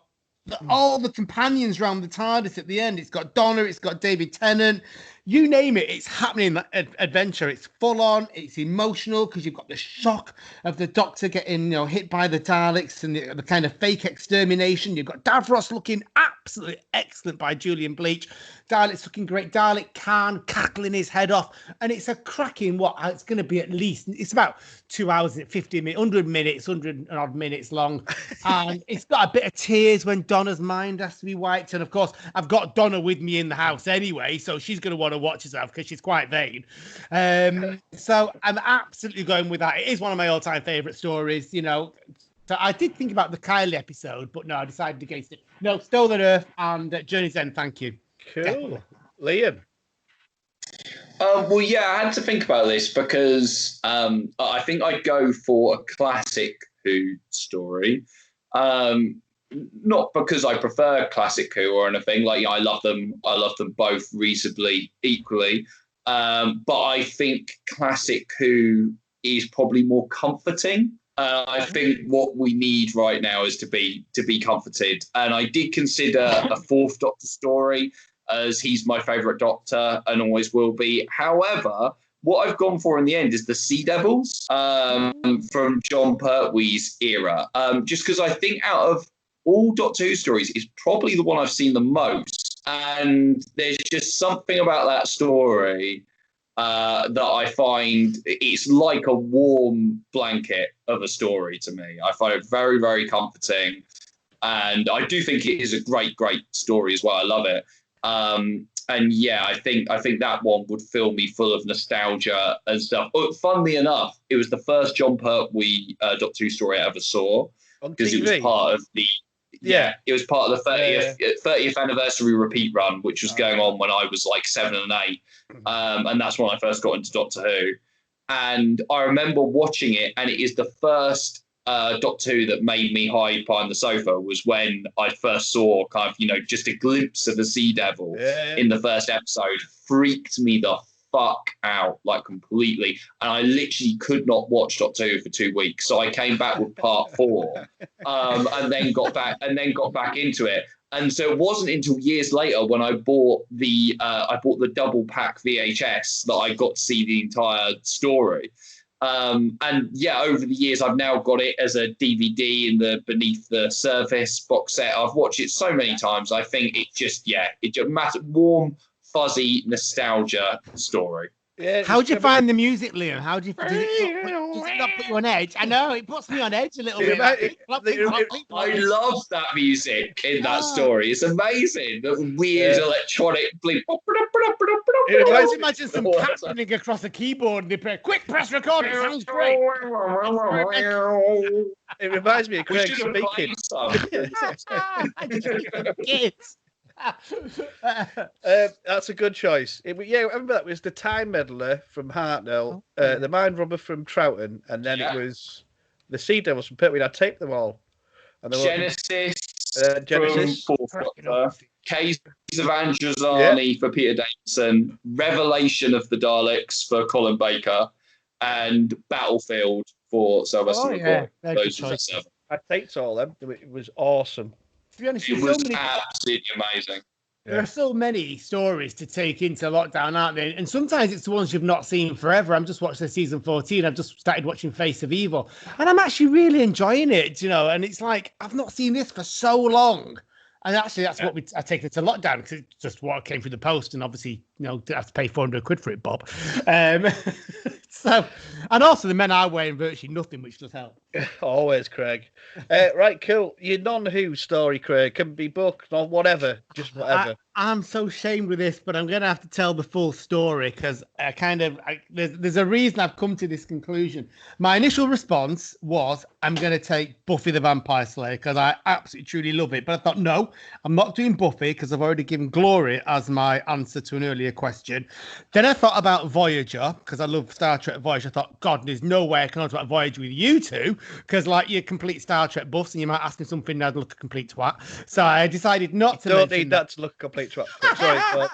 all the companions around the TARDIS at the end. It's got Donna, it's got David Tennant, you name it, it's happening in that adventure. It's full on, it's emotional because you've got the shock of the Doctor getting hit by the Daleks and the kind of fake extermination. You've got Davros looking absolutely excellent by Julian Bleach. Dalek's looking great. Dalek Khan cackling his head off. And it's a cracking, it's going to be at least, it's about 2 hours and 50 minutes, 100 minutes, 100 and odd minutes long. And it's got a bit of tears when Donna's mind has to be wiped. And of course, I've got Donna with me in the house anyway, so she's going to want want to watch herself because she's quite vain. So I'm absolutely going with that. It is one of my all-time favourite stories, you know. So I did think about the Kylie episode, but no, I decided against it. No, Stolen Earth and Journey's End, thank you. Cool. Definitely. Liam? Well, yeah, I had to think about this because I think I'd go for a classic Who story. Not because I prefer classic Who or anything. Like, I love them both reasonably equally. But I think classic Who is probably more comforting. I think what we need right now is to be comforted. And I did consider a fourth Doctor story, as he's my favourite Doctor and always will be. However, what I've gone for in the end is the Sea Devils from John Pertwee's era. Just because I think out of all Doctor Who stories, it's probably the one I've seen the most. And there's just something about that story that I find it's like a warm blanket of a story to me. I find it very, very comforting. And I do think it is a great, great story as well. I love it. And yeah, I think that one would fill me full of nostalgia and stuff. But funnily enough, it was the first John Pertwee Doctor Who story I ever saw, because it was part of the it was part of the 30th anniversary repeat run, which was going on when I was like 7 and 8, and that's when I first got into Doctor Who. And I remember watching it, and it is the first Doctor Who that made me hide behind the sofa. Was when I first saw kind of, you know, just a glimpse of a Sea Devil in the first episode. Freaked me the fuck out, like, completely. And I literally could not watch Doctor Who for 2 weeks. So I came back with part 4, and then got back into it. And so it wasn't until years later when I bought the double pack VHS that I got to see the entire story. And yeah, over the years, I've now got it as a DVD in the Beneath the Surface box set. I've watched it so many times. I think it just massive, warm, fuzzy nostalgia story. Yeah, how do you find the music, Liam? How do you does it not put you on edge? I know it puts me on edge a little bit. I love that music in that story. It's amazing. The weird electronic blink. I always imagine some cat running across a keyboard and they play, quick, press record. It sounds great. It reminds me of Craig speaking. Kids. That's a good choice. I remember that was the Time Meddler from Hartnell, the Mind Robber from Troughton, and then it was the Sea Devils from Pertwee. I taped them all. And Genesis from Fourth Doctor, Case of Androzani for Peter Davison, Revelation of the Daleks for Colin Baker, and Battlefield for Sylvester McCoy. Those were 7. I taped all them. It was awesome. To be honest, it was absolutely amazing. There are so many stories to take into lockdown, aren't there? And sometimes it's the ones you've not seen forever. I'm just watching season 14. I've just started watching Face of Evil, and I'm actually really enjoying it, you know. And it's like, I've not seen this for so long. And actually, that's what I take it to lockdown, because it's just what came through the post. And obviously, you know, didn't have to pay 400 quid for it, Bob. So, and also the men are wearing virtually nothing, which does help. Always, Craig. Right, cool. Your non-Who story, Craig, can be book or whatever, just whatever. I'm so shamed with this, but I'm going to have to tell the full story, because there's a reason I've come to this conclusion. My initial response was, I'm going to take Buffy the Vampire Slayer, because I absolutely truly love it. But I thought, no, I'm not doing Buffy, because I've already given Glory as my answer to an earlier question. Then I thought about Voyager, because I love Star Trek Voyager. I thought, God, there's no way I can talk about Voyager with you two, because like you're complete Star Trek buffs and you might ask me something and I'd look a complete twat. So I decided not to. Don't need that to look a complete twat. Sorry,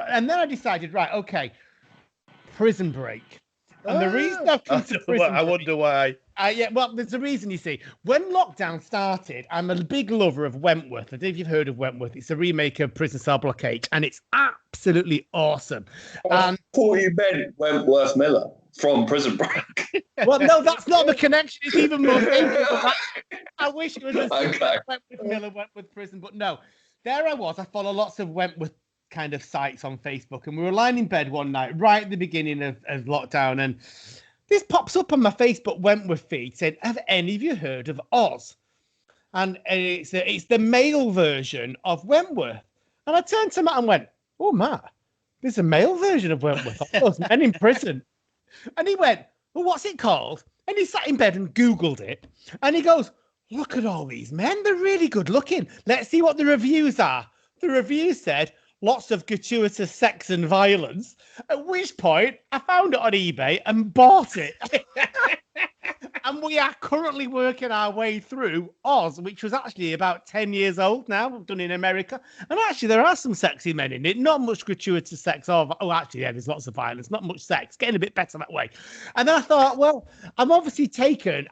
and then I decided, right, okay, Prison Break. And the reason I've come to Prison Break, I wonder why. Well, there's a reason, you see. When lockdown started, I'm a big lover of Wentworth. I don't know if you've heard of Wentworth. It's a remake of Prison Cell Block 8, and it's absolutely awesome. I thought you meant Wentworth Miller from Prison Break. Well, no, that's not the connection. It's even more painful. I wish it was Wentworth Miller, Wentworth Prison, but no. There I was. I follow lots of Wentworth kind of sites on Facebook, and we were lying in bed one night right at the beginning of lockdown, and this pops up on my Facebook Wentworth feed saying, have any of you heard of Oz? And it's the male version of Wentworth. And I turned to Matt and went, oh, Matt, there's a male version of Wentworth. Those men in prison. And he went, well, what's it called? And he sat in bed and Googled it. And he goes, look at all these men. They're really good looking. Let's see what the reviews are. The review said, lots of gratuitous sex and violence. At which point, I found it on eBay and bought it. And we are currently working our way through Oz, which was actually about 10 years old now, done in America. And actually, there are some sexy men in it. Not much gratuitous sex. Actually, yeah, there's lots of violence. Not much sex. Getting a bit better that way. And then I thought, well, I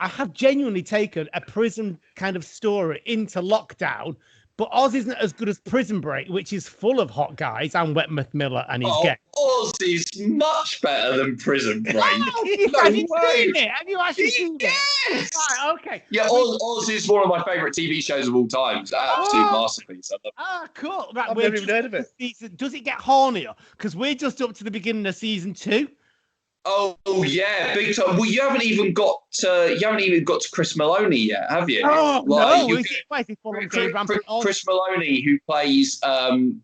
have genuinely taken a prison kind of story into lockdown. But Oz isn't as good as Prison Break, which is full of hot guys and Wentworth Miller and his gang. Oz is much better than Prison Break. Have you seen it? Have you actually seen it? Yes. Right, okay. Yeah, Oz is one of my favourite TV shows of all time. It's an absolute masterpiece. I love it. Cool. Right, I've never even heard of it. Does it get hornier? Because we're just up to the beginning of season 2. Oh yeah, big time. Well, you haven't even got to Chris Maloney yet, have you? Oh like, no! Chris Maloney, who plays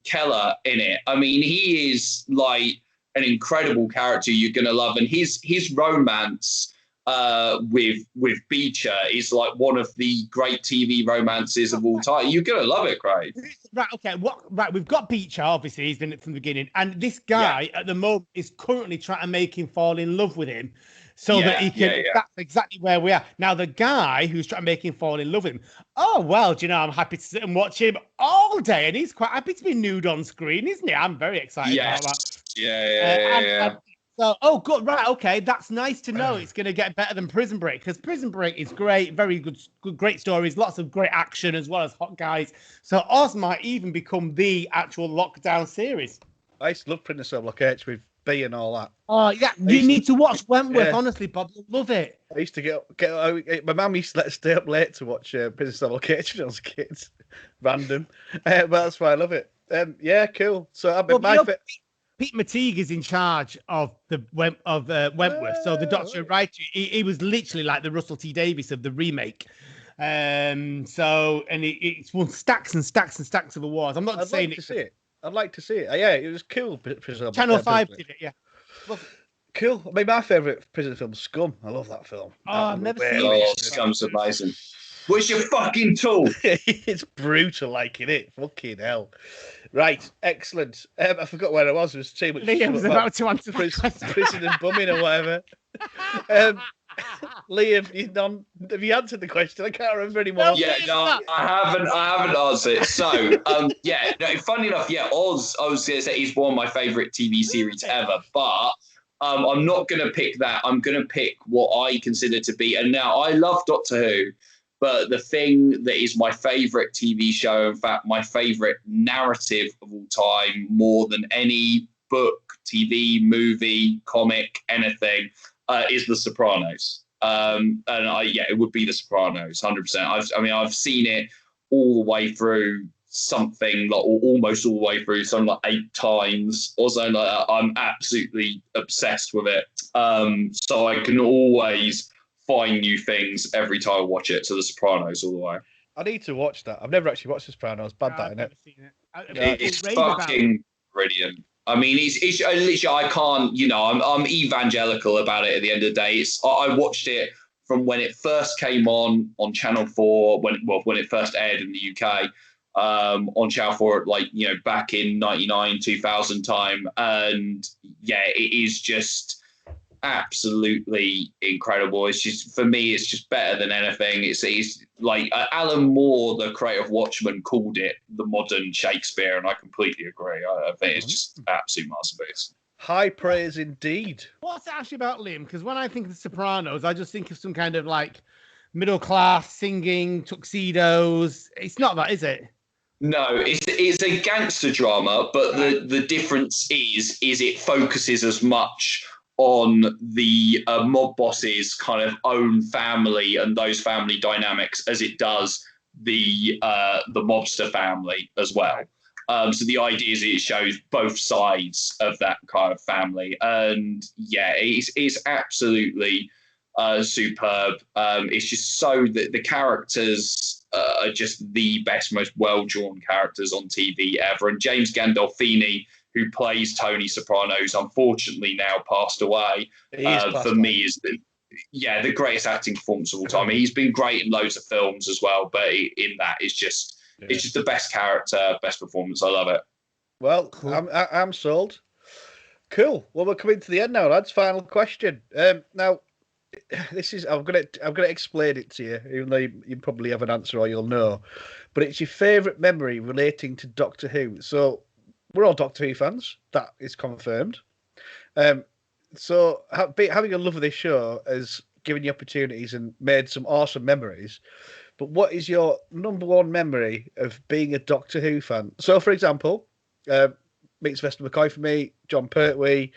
Keller in it. I mean, he is like an incredible character you're gonna love, and his romance with Beecher is like one of the great TV romances of all time. You're gonna love it, Craig. Right, okay. Right, we've got Beecher, obviously, he's been it from the beginning. And this guy at the moment is currently trying to make him fall in love with him so that he can. That's exactly where we are. Now, the guy who's trying to make him fall in love with him, I'm happy to sit and watch him all day. And he's quite happy to be nude on screen, isn't he? I'm very excited about that. Yeah. So, good, right, okay, that's nice to know. It's going to get better than Prison Break, because Prison Break is great, very good, great stories, lots of great action as well as hot guys. So Oz might even become the actual lockdown series. I used to love Princess of Lockage with B and all that. Oh yeah, you need to watch Wentworth. Honestly, Bob, you'll love it. I used to get my mum used to let us stay up late to watch Princess of Lockage when I was a kid. Random, but that's why I love it. Yeah, cool. So Pete Mateague is in charge of Wentworth. So the Doctor Wright, he was literally like the Russell T Davies of the remake. It's won stacks and stacks and stacks of awards. I'm not saying it. I'd like to see it. Yeah, it was cool. Channel 5 did it, yeah. Cool. I mean, my favourite prison film, Scum. I love that film. I've never seen it. Scum's amazing. Where's your fucking tool? It's brutal, like in it. Fucking hell. Right, excellent. I forgot where I was. There was too much. Liam's about to answer prison and bumming or whatever. Liam, have you answered the question? I can't remember anymore. I haven't answered. So, funny enough, Oz, I was going to say, is one of my favourite TV series ever, but I'm not going to pick that. I'm going to pick what I consider to be, and now I love Doctor Who, but the thing that is my favourite TV show, in fact, my favourite narrative of all time, more than any book, TV, movie, comic, anything, is The Sopranos. It would be The Sopranos, 100%. I've seen it all the way through, something like, or almost all the way through, something like 8 times or something like that. I'm absolutely obsessed with it. So I can always find new things every time I watch it. So The Sopranos all the way. I need to watch that. I've never actually watched The Sopranos. I've never seen it. It's fucking brilliant. I mean, it's literally, I can't, I'm evangelical about it at the end of the day. I watched it from when it first came on Channel 4, when it first aired in the UK, on Channel 4, back in 99, 2000 time. And it is just absolutely incredible. It's just, for me, it's just better than anything. It's like Alan Moore, the creator of Watchmen, called it the modern Shakespeare, and I completely agree. I think it's just absolute masterpiece. High praise indeed. What's it actually about, Liam? Because when I think of The Sopranos, I just think of some kind of like middle class singing, tuxedos. It's not that, is it? No, it's a gangster drama, but the difference is it focuses as much on the mob boss's kind of own family and those family dynamics as it does the mobster family as well. So the idea is it shows both sides of that kind of family, and it's absolutely superb. It's just so that the characters are just the best, most well-drawn characters on TV ever. And James Gandolfini, who plays Tony Soprano, who's unfortunately now passed away, for me is the greatest acting performance of all time. He's been great in loads of films as well, but in that it's just the best character, best performance. I love it. Well, cool. I'm sold. Cool. Well, we're coming to the end now, lads. Final question. Now, this is I'm gonna explain it to you, even though you probably have an answer or you'll know. But it's your favourite memory relating to Doctor Who. So we're all Doctor Who fans. That is confirmed. So having a love of this show has given you opportunities and made some awesome memories. But what is your number one memory of being a Doctor Who fan? So, for example, meet Sylvester McCoy for me, John Pertwee,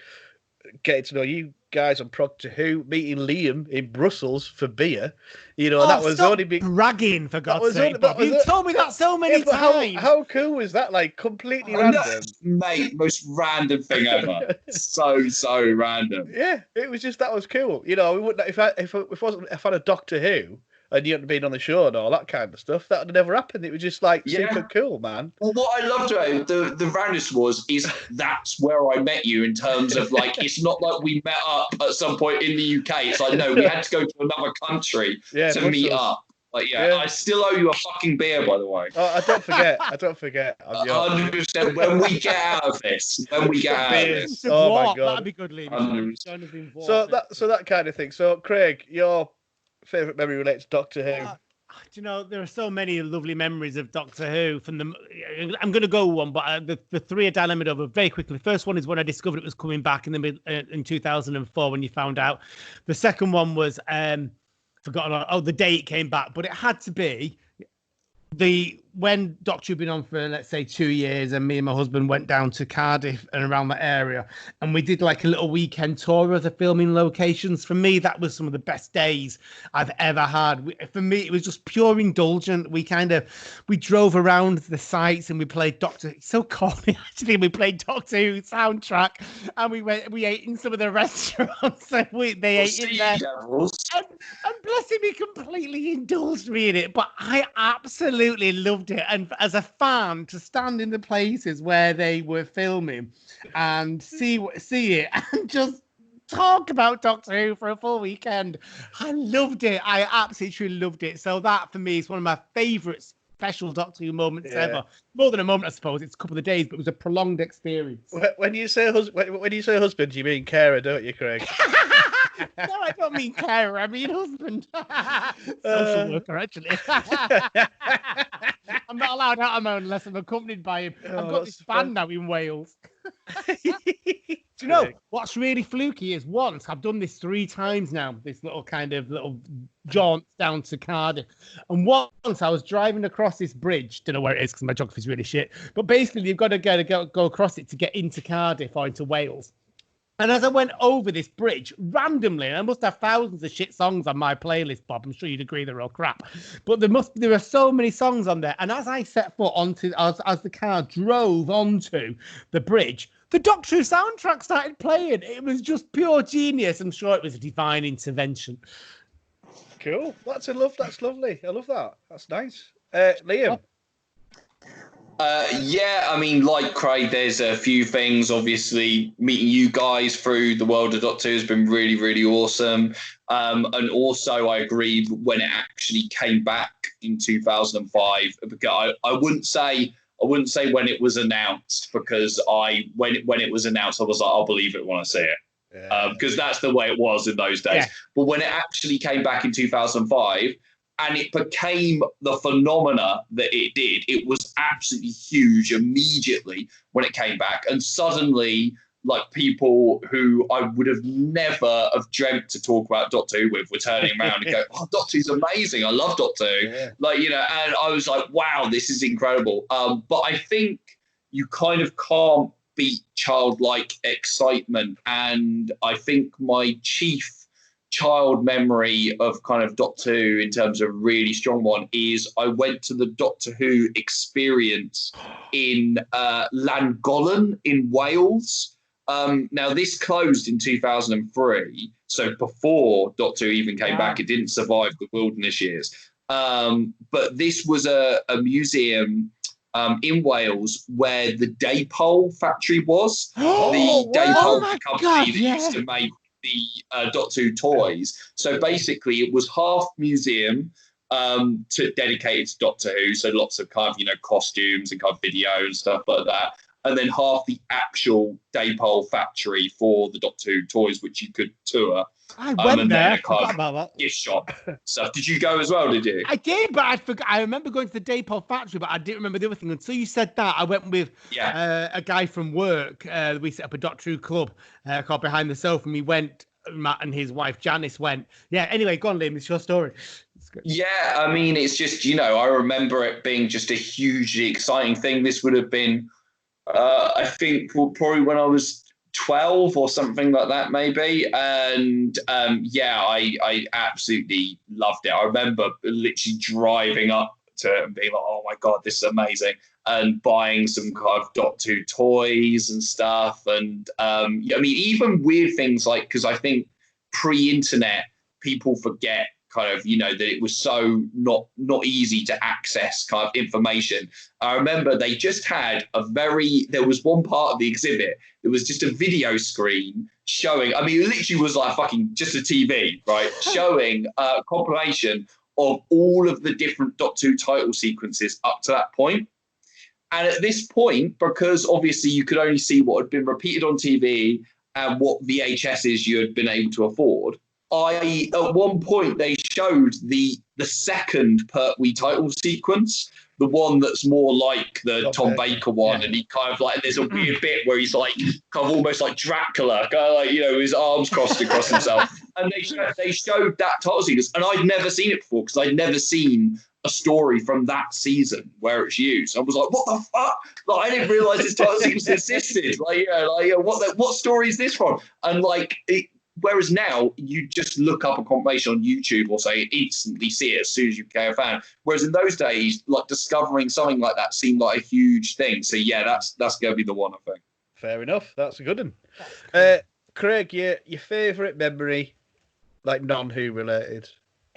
getting to know you guys on Progtor Who, meeting Liam in Brussels for beer. You know, that was only bragging, for God's sake, Bob. You told me that so many times. How cool was that? Like, completely random. Mate, most random thing ever. so random. Yeah, it was just, that was cool. You know, we wouldn't, if I had a Doctor Who, and you hadn't been on the show and all that kind of stuff, that would have never happened. It was just like super cool, man. Well, what I loved about it, the randomness is that's where I met you in terms of like, it's not like we met up at some point in the UK. It's like, no, we had to go to another country to meet up. Like, I still owe you a fucking beer, by the way. Oh, I don't forget. 100%. When we get out of this. Oh my God. That'd be good, Liam. So that kind of thing. So, Craig, your favourite memory relates to Doctor Who? You know, there are so many lovely memories of Doctor Who. I'm going to go one, but the three are dilemma over very quickly. The first one is when I discovered it was coming back in 2004 when you found out. The second one was forgotten. The day it came back, but it had to be when Doctor had been on for, let's say, 2 years, and me and my husband went down to Cardiff and around that area, and we did like a little weekend tour of the filming locations. For me, that was some of the best days I've ever had. For me, it was just pure indulgent. We drove around the sites and we played Doctor. It's so corny, actually. We played Doctor Who soundtrack, and we ate in some of the restaurants. And they ate in there. And bless him, he completely indulged me in it. But I absolutely loved it. And as a fan, to stand in the places where they were filming and see it and just talk about Doctor Who for a full weekend, I loved it. I absolutely loved it. So that for me is one of my favourite special Doctor Who moments ever. More than a moment, I suppose. It's a couple of days, but it was a prolonged experience. When you say husband, you mean carer, don't you, Craig? No, I don't mean carer. I mean husband. Social worker, actually. I'm not allowed out on my own unless I'm accompanied by him. I've got this band now in Wales. Do you know what's really fluky is once, I've done this 3 times now, this little jaunt down to Cardiff. And once I was driving across this bridge, don't know where it is because my geography's really shit, but basically you've got to go across it to get into Cardiff or into Wales. And as I went over this bridge, randomly, and I must have thousands of shit songs on my playlist, Bob. I'm sure you'd agree they're all crap. But there are so many songs on there. And as I set foot onto, as the car drove onto the bridge, the Doctor Who soundtrack started playing. It was just pure genius. I'm sure it was a divine intervention. Cool. That's lovely. I love that. That's nice. Liam? I mean, like Craig, there's a few things. Obviously, meeting you guys through the world of Doctor Who has been really, really awesome. And also, I agree when it actually came back in 2005. Because I wouldn't say when it was announced, because when it was announced, I was like, I'll believe it when I see it, because that's the way it was in those days. Yeah. But when it actually came back in 2005. And it became the phenomena that it did. It was absolutely huge immediately when it came back. And suddenly, like, people who I would have never have dreamt to talk about Doctor Who with were turning around and go, oh, Doctor Who's amazing. I love Doctor Who. Yeah. And I was like, wow, this is incredible. But I think you kind of can't beat childlike excitement. And I think my chief child memory of kind of Doctor Who in terms of really strong one is I went to the Doctor Who experience in Llangollen in Wales. Now this closed in 2003, so before Doctor Who even came back. It didn't survive the wilderness years. But this was a museum in Wales where the Daypole factory was. Oh, the Daypole my company God, that used to make the Doctor Who toys. So basically, it was half museum dedicated to Doctor Who. So lots of kind of, costumes and kind of video and stuff like that. And then half the actual Daypole factory for the Doctor Who toys, which you could tour. I went and there. Then I forgot about that. Gift shop stuff. Did you go as well? Did you? I did, but I forgot. I remember going to the Daypole factory, but I didn't remember the other thing. Until you said that, I went with a guy from work. We set up a Doctor Who club called Behind the Sofa, and we went. Matt and his wife Janice went. Yeah. Anyway, go on, Liam. It's your story. Yeah, I mean, it's just I remember it being just a hugely exciting thing. This would have been, I think, probably when I was 12 or something like that, maybe. And I absolutely loved it. I remember literally driving up to it and being like, oh my God, this is amazing. And buying some kind of Doctor Who toys and stuff. And I mean, even weird things like, because I think pre-internet, people forget kind of, that it was so not easy to access kind of information. I remember they just had there was one part of the exhibit, it was just a video screen showing, I mean, it literally was like fucking just a TV, right? Showing a compilation of all of the different Doctor Who title sequences up to that point. And at this point, because obviously you could only see what had been repeated on TV and what VHSs you had been able to afford, at one point they showed the second Pertwee title sequence, the one that's more like the Tom Baker one, and he kind of like, there's a weird bit where he's like kind of almost like Dracula, kind of like, his arms crossed across himself, and they showed that title sequence, and I'd never seen it before because I'd never seen a story from that season where it's used. I was like, what the fuck? Like, I didn't realize this title sequence existed. What story is this from? And whereas now you just look up a compilation on YouTube or say instantly see it as soon as you became a fan. Whereas in those days, like discovering something like that seemed like a huge thing. So yeah, that's going to be the one, I think. Fair enough. That's a good one. Craig, your favourite memory, like non-Who related?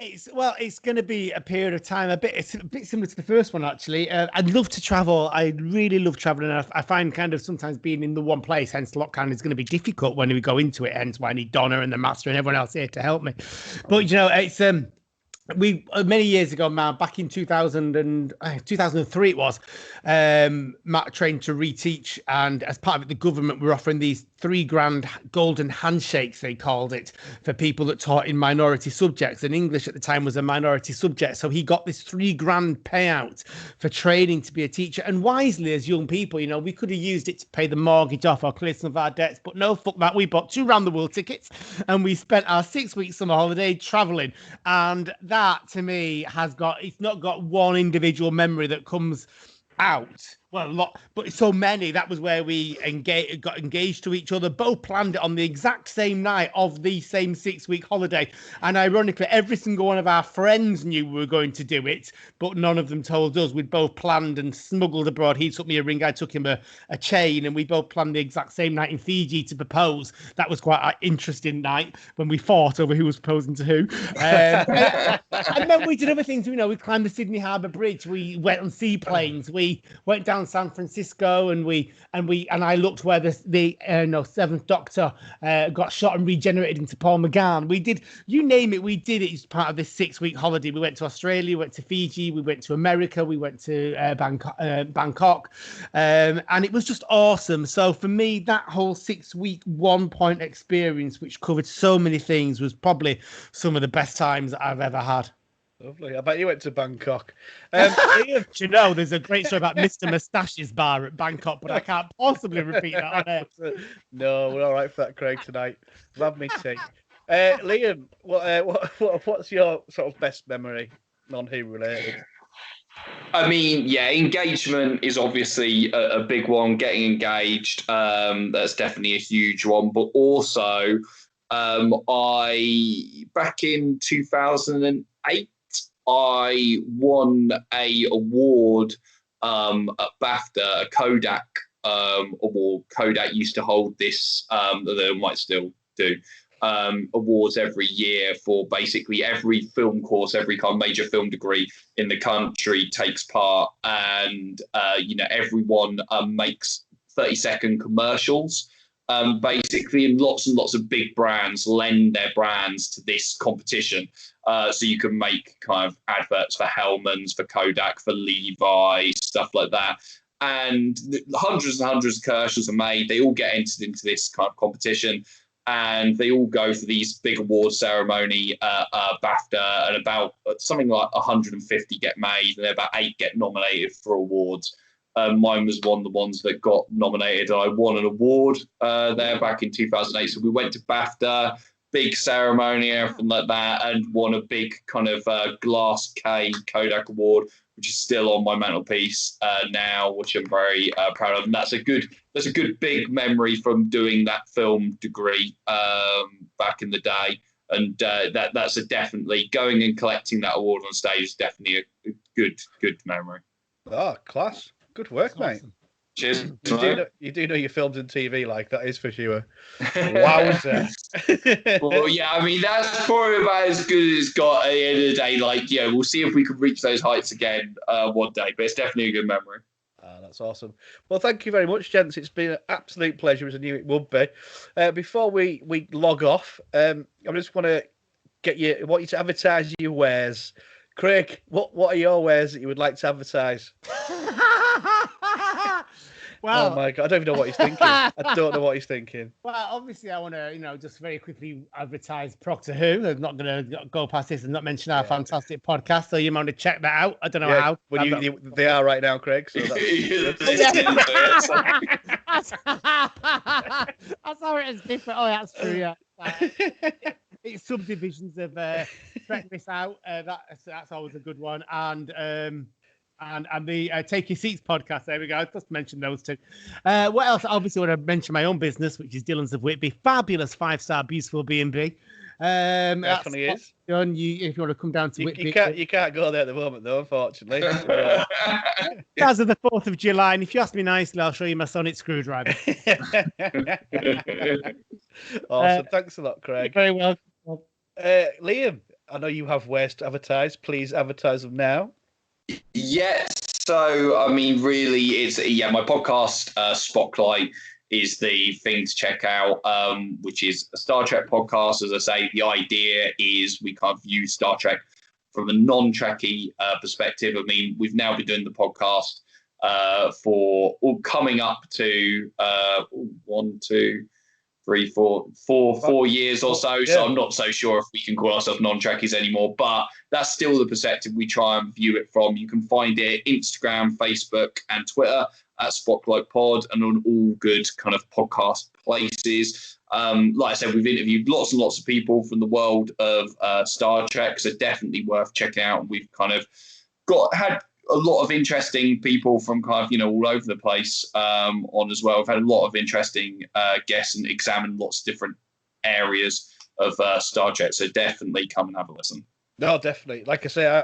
It's going to be a period of time. It's a bit similar to the first one, actually. I'd love to travel. I really love traveling. I find kind of sometimes being in the one place, hence lockdown, is going to be difficult when we go into it. Hence why I need Donna and the Master and everyone else here to help me. But it's we many years ago, man, back in 2003 it was. Matt trained to reteach, and as part of it, the government were offering these $3,000 golden handshakes, they called it, for people that taught in minority subjects. And English at the time was a minority subject, so he got this $3,000 payout for training to be a teacher. And wisely, as young people, we could have used it to pay the mortgage off or clear some of our debts, but no, fuck that. We bought 2 round the world tickets, and we spent our 6-week summer holiday traveling. And that, to me, it's not got one individual memory that comes out. Well, a lot, but so many. That was where we got engaged to each other, both planned it on the exact same night of the same 6-week holiday. And ironically, every single one of our friends knew we were going to do it, but none of them told us. We'd both planned and smuggled abroad. He took me a ring, I took him a chain, and we both planned the exact same night in Fiji to propose. That was quite an interesting night when we fought over who was proposing to who. And then we did other things. We climbed the Sydney Harbour Bridge. We went on seaplanes. We went down San Francisco, and I looked where the Seventh Doctor got shot and regenerated into Paul McGann. We did, you name it, we did it as part of this 6-week holiday. We went to Australia, we went to Fiji, we went to America, we went to Bangkok, and it was just awesome. So for me, that whole 6-week 1-point experience, which covered so many things, was probably some of the best times that I've ever had. Lovely. I bet you went to Bangkok. Do you know, there's a great story about Mr. Moustache's bar at Bangkok, but I can't possibly repeat that on air. No, we're all right for that, Craig, tonight. Love me tea. Liam, what's your sort of best memory, non-Who related? I mean, yeah, engagement is obviously a big one. Getting engaged, that's definitely a huge one. But also, back in 2008, I won a award at BAFTA, a Kodak award. Kodak used to hold this, they might still do, awards every year for basically every film course, every kind of major film degree in the country takes part, and everyone makes 30-second commercials. Basically, and lots of big brands lend their brands to this competition. So you can make kind of adverts for Hellman's, for Kodak, for Levi, stuff like that. And hundreds and hundreds of commercials are made. They all get entered into this kind of competition, and they all go for these big award ceremony, BAFTA, and about something like 150 get made, and about 8 get nominated for awards. Mine was one of the ones that got nominated. I won an award there back in 2008. So we went to BAFTA, big ceremony, everything like that, and won a big kind of glass K Kodak award, which is still on my mantelpiece now, which I'm very proud of. And that's a good big memory from doing that film degree back in the day. And that's definitely going and collecting that award on stage is definitely a good memory. Oh, class. Good work, mate. Awesome. Cheers. You do know your films and TV, like, that is for sure. Wowzer. Well, yeah, I mean, that's probably about as good as it's got at the end of the day. Like, yeah, we'll see if we can reach those heights again one day, but it's definitely a good memory. That's awesome. Well, thank you very much, gents. It's been an absolute pleasure, as I knew it would be. Before we log off, I just want you to advertise your wares. Craig, what are your wares that you would like to advertise? Well, oh my God, I don't even know what he's thinking. I don't know what he's thinking. Well, obviously, I want to, just very quickly advertise Progtor Who. I'm not going to go past this and not mention our fantastic podcast. So you might want to check that out. I don't know how. Well, they are right now, Craig. So that's that's how it is different. Oh, that's true. Yeah, it's subdivisions of check this out. That's always a good one. And the Take Your Seats podcast. There we go. Just mention those two. What else? Obviously, I want to mention my own business, which is Dylan's of Whitby. Fabulous 5-star, beautiful B&B. Definitely is. Done. If you want to come down to Whitby, you can't go there at the moment, though, unfortunately. As of the 4th of July, and if you ask me nicely, I'll show you my sonic screwdriver. Awesome. Thanks a lot, Craig. Very well. Liam, I know you have ways to advertise. Please advertise them now. Yes. So, I mean, really, it's my podcast, Spocklight, is the thing to check out, which is a Star Trek podcast. As I say, the idea is we kind of view Star Trek from a non-Trekkie perspective. I mean, we've now been doing the podcast for coming up to 4 years or so. So I'm not so sure if we can call ourselves non-Trekkies anymore, but that's still the perspective we try and view it from. You can find it Instagram, Facebook, and Twitter at Spocklight Pod, and on all good kind of podcast places. Like I said, we've interviewed lots and lots of people from the world of Star Trek, so definitely worth checking out. We've kind of had a lot of interesting people from kind of, all over the place on as well. We've had a lot of interesting guests and examined lots of different areas of Star Trek. So definitely come and have a listen. No, definitely. Like I say,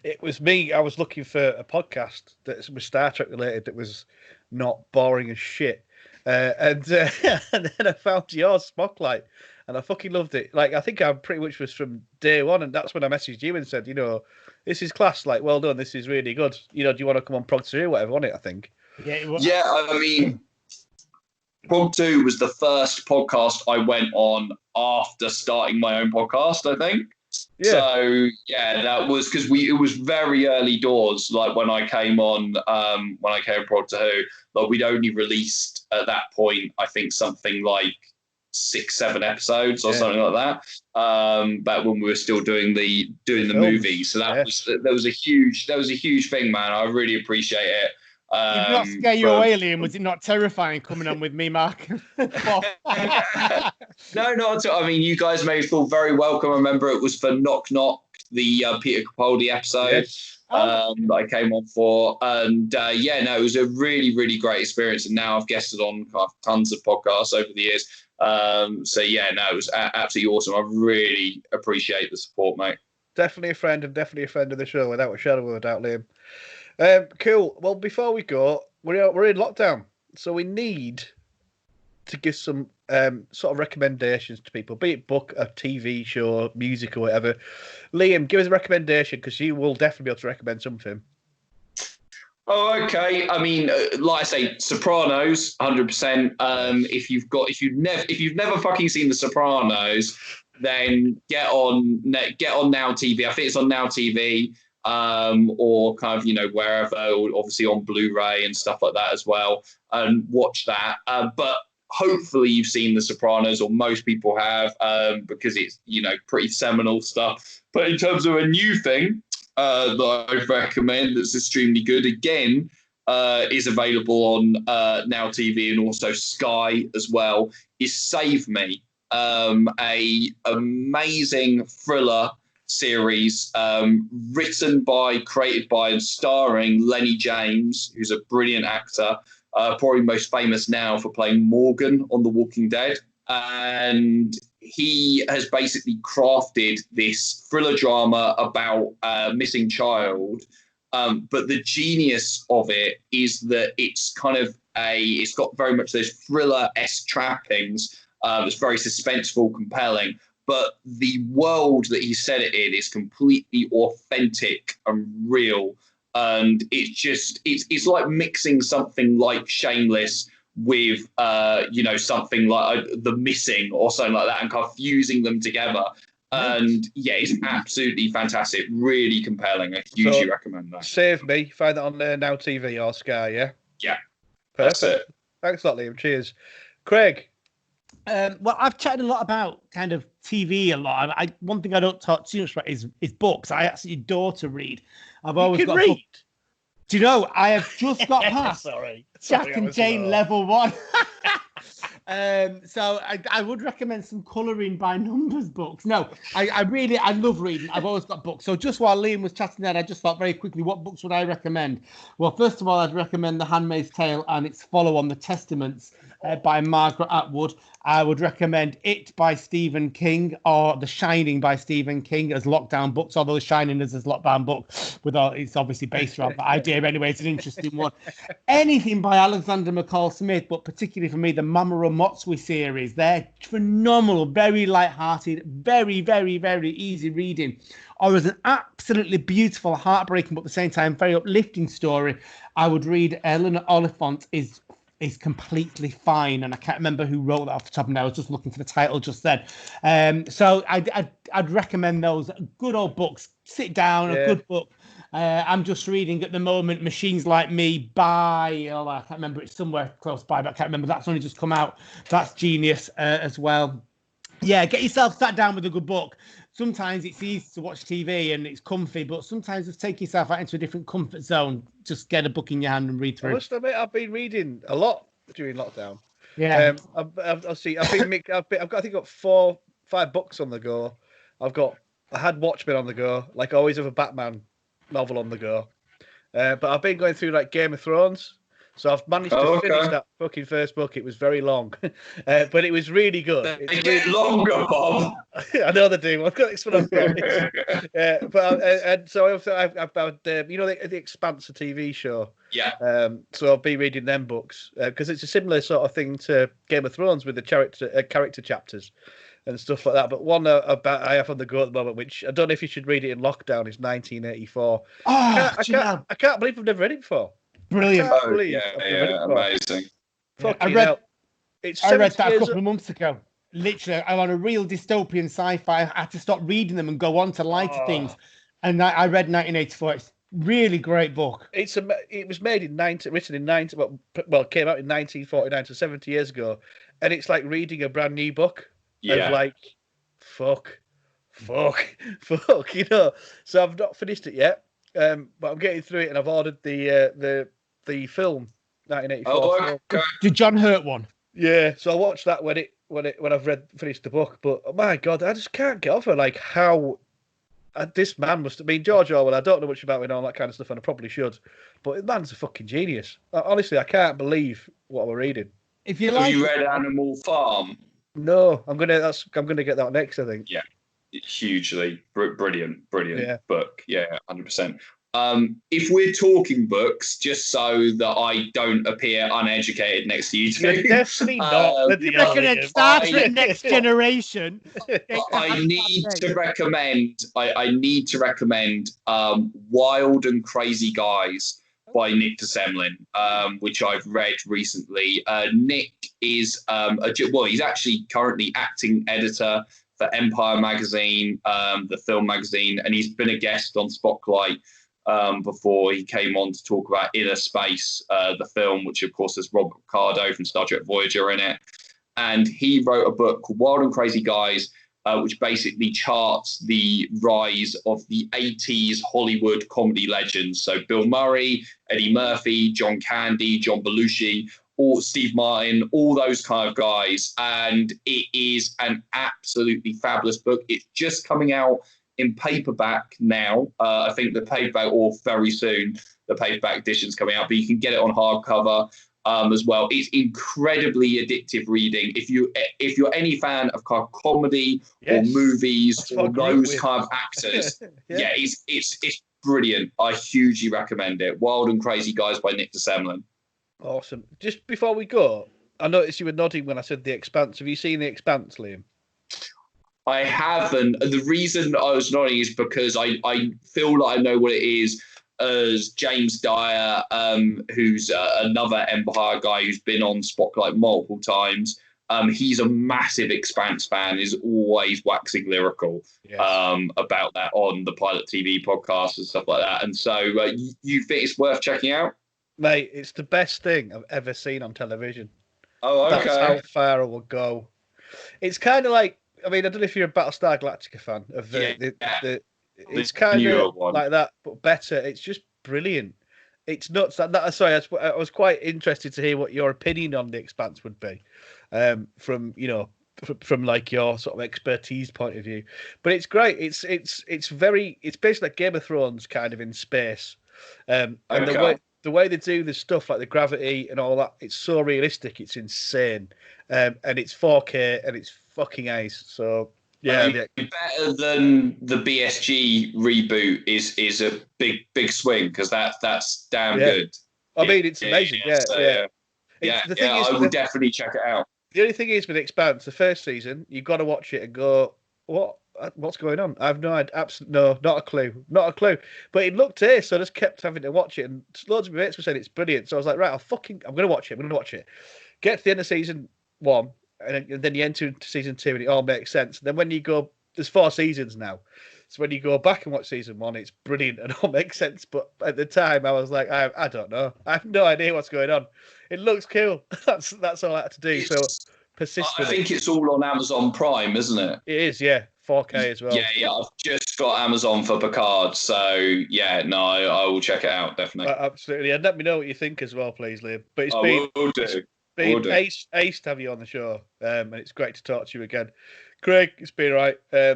it was me. I was looking for a podcast that was Star Trek related that was not boring as shit. And then I found yours, Spocklight, and I fucking loved it. Like, I think I pretty much was from day one, and that's when I messaged you and said, this is class. Like, well done. This is really good. Do you want to come on Progtor Who, whatever on it? I think. Yeah. I mean, Progtor Who was the first podcast I went on after starting my own podcast, I think. Yeah. So that was because it was very early doors. Like when I came on Progtor Who, like we'd only released at that point, I think something like 6-7 episodes or something like that. Back when we were still doing the movie. So that was a huge thing, man. I really appreciate it. Did not scare you away, Liam? Was it not terrifying coming on with me, Mark? No, not at all. I mean, you guys may feel very welcome. I remember it was for Knock Knock, the Peter Capaldi episode that I came on for. And it was a really, really great experience. And now I've guested on tons of podcasts over the years. It was absolutely awesome. I really appreciate the support, mate. Definitely a friend of the show, without a shadow of a doubt, Liam. Cool. Well, before we go, we're in lockdown, so we need to give some sort of recommendations to people, be it book, a TV show, music, or whatever. Liam, give us a recommendation because you will definitely be able to recommend something. Oh, okay. I mean, like I say, Sopranos, 100%. If you've never fucking seen The Sopranos, then get on Now TV. I think it's on Now TV, or kind of wherever, or obviously on Blu-ray and stuff like that as well, and watch that. But hopefully you've seen The Sopranos, or most people have, because it's pretty seminal stuff. But in terms of a new thing that I recommend that's extremely good, again, is available on Now TV and also Sky as well, is Save Me, a amazing thriller series written by, created by, and starring Lenny James, who's a brilliant actor, probably most famous now for playing Morgan on The Walking Dead. And he has basically crafted this thriller drama about a missing child. But the genius of it is that it's got very much those thriller-esque trappings. It's very suspenseful, compelling. But the world that he set it in is completely authentic and real. And it's like mixing something like Shameless with something like The Missing or something like that, and kind of fusing them together. And yeah, it's absolutely fantastic, really compelling. I hugely recommend that. Save Me, find that on Now TV or Sky, yeah? Yeah, perfect. That's it. Thanks a lot, Liam. Cheers. Craig? Well, I've chatted a lot about kind of TV a lot. One thing I don't talk too much about is books. I actually adore to read. I've always got read. Do you know, I have just got past Sorry, Jack and Jane level 1. So I would recommend some colouring by numbers books. No, I love reading. I've always got books. So just while Liam was chatting there, I just thought very quickly, what books would I recommend? Well, first of all, I'd recommend The Handmaid's Tale and its follow-on, The Testaments, by Margaret Atwood. I would recommend It by Stephen King, or The Shining by Stephen King as lockdown books, although The Shining is a lockdown book. It's obviously based around that idea anyway. It's an interesting one. Anything by Alexander McCall Smith, but particularly for me, the Mama Matsui series. They're phenomenal, very light-hearted, very, very, very easy reading. Or as an absolutely beautiful, heartbreaking, but at the same time very uplifting story, I would read Eleanor Oliphant is Completely Fine, and I can't remember who wrote that off the top of my head. I was just looking for the title just then. So I'd recommend those good old books. Sit down, a good book. I'm just reading at the moment Machines Like Me by, I can't remember, it's somewhere close by, but I can't remember. That's only just come out. That's genius as well. Yeah, get yourself sat down with a good book. Sometimes it's easy to watch TV and it's comfy, but sometimes just take yourself out into a different comfort zone. Just get a book in your hand and read through. I must admit, I've been reading a lot during lockdown. Yeah. I've got, I think I've got 4-5 books on the go. I had Watchmen on the go, like I always have a Batman novel on the go. But I've been going through like Game of Thrones. So I've managed to finish that fucking first book. It was very long, but it was really good. They get longer, Bob. I know they do. I've got this one. And so I've the Expanse, a TV show. Yeah. So I'll be reading them books because it's a similar sort of thing to Game of Thrones with the character chapters and stuff like that. But one I have on the go at the moment, which I don't know if you should read it in lockdown, is 1984. I can't believe I've never read it before. Brilliant. Amazing. I read that a couple of months ago. Literally, I'm on a real dystopian sci-fi. I had to stop reading them and go on to lighter things. And I read 1984. It's really great book. It was made written in 90, well, came out in 1949, so 70 years ago. And it's like reading a brand new book. Yeah. Of like, fuck, So I've not finished it yet. But I'm getting through it, and I've ordered the film 1984. Oh, okay. Did John Hurt one? Yeah, so I'll watch that when I've finished the book. But oh my God, I just can't get over like how this man must have been George Orwell. I don't know much about him and all that kind of stuff, and I probably should. But the man's a fucking genius. Honestly, I can't believe what we're reading. Have you read Animal Farm? No, I'm gonna get that next, I think. Yeah, hugely brilliant book. Yeah, 100%. If we're talking books, just so that I don't appear uneducated next to you two, You're definitely not. You recommend Star Trek Next Generation? I need to recommend. I need to recommend Wild and Crazy Guys by Nick DeSemlin, which I've read recently. Nick is he's actually currently acting editor for Empire magazine, the film magazine, and he's been a guest on Spocklight before he came on to talk about Inner Space, the film, which of course has Robert Picardo from Star Trek Voyager in it. And he wrote a book called Wild and Crazy Guys, which basically charts the rise of the 80s Hollywood comedy legends. So Bill Murray, Eddie Murphy, John Candy, John Belushi, Steve Martin, all those kind of guys. And it is an absolutely fabulous book. It's just coming out in paperback now. I think the paperback, or very soon, the paperback edition's coming out, but you can get it on hardcover as well. It's incredibly addictive reading. If you're any fan of kind of comedy or movies or those kind of actors, it's brilliant. I hugely recommend it. Wild and Crazy Guys by Nick DeSemlin. Awesome. Just before we go, I noticed you were nodding when I said The Expanse. Have you seen The Expanse, Liam? I haven't. The reason I was nodding is because I feel like I know what it is. As James Dyer, who's another Empire guy who's been on Spocklight multiple times. He's a massive Expanse fan, is always waxing lyrical about that on the Pilot TV podcast and stuff like that. And so you think it's worth checking out? Mate, it's the best thing I've ever seen on television. Oh, okay. That's how far I will go. It's kind of like, I mean, I don't know if you're a Battlestar Galactica fan of it's kind of like that, but better. It's just brilliant. It's nuts. Sorry, I was quite interested to hear what your opinion on The Expanse would be, from like your sort of expertise point of view. But it's great. It's basically like Game of Thrones kind of in space, and the way they do the stuff like the gravity and all that, it's so realistic. It's insane, and it's 4K and it's fucking ace. So. Yeah, better than the BSG reboot is a big swing, because that's damn good. I mean, it's amazing. I would definitely check it out. The only thing is with Expanse, the first season, you've got to watch it and go, what's going on? I've no idea. No, not a clue. But it looked ace, so I just kept having to watch it, and loads of my mates were saying it's brilliant. So I was like, right, I'm going to watch it. Get to the end of season 1. And then you enter into season 2 and it all makes sense. And then when you go, there's 4 seasons now. So when you go back and watch season 1, it's brilliant and all makes sense. But at the time, I was like, I don't know. I have no idea what's going on. It looks cool. That's all I had to do. So persistent. I think it's all on Amazon Prime, isn't it? It is, yeah. 4K as well. Yeah. I've just got Amazon for Picard. So, I will check it out, definitely. Absolutely. And let me know what you think as well, please, Liam. But it's will do. Been ace to have you on the show, and it's great to talk to you again, Craig. It's been right, yeah.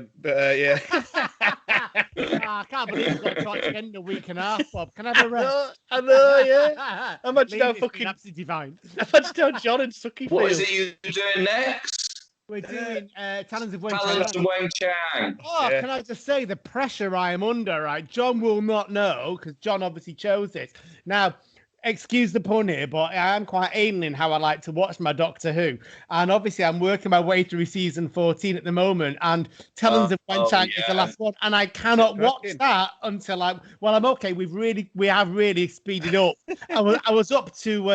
I can't believe we've got to talk again in a week and a half, Bob. Can I have a rest? I know, yeah. Imagine how fucking absolutely divine. Imagine how John and Suki. What is it you're doing next? We're doing Talons of Weng Chang. Oh, yeah. Can I just say the pressure I am under? Right, John will not know because John obviously chose this. Now, excuse the pun here, but I am quite anal in how I like to watch my Doctor Who. And obviously, I'm working my way through season 14 at the moment. And Talons of Weng Chang is the last one. And I cannot watch that until I'm okay. We have really speeded up. I was up to,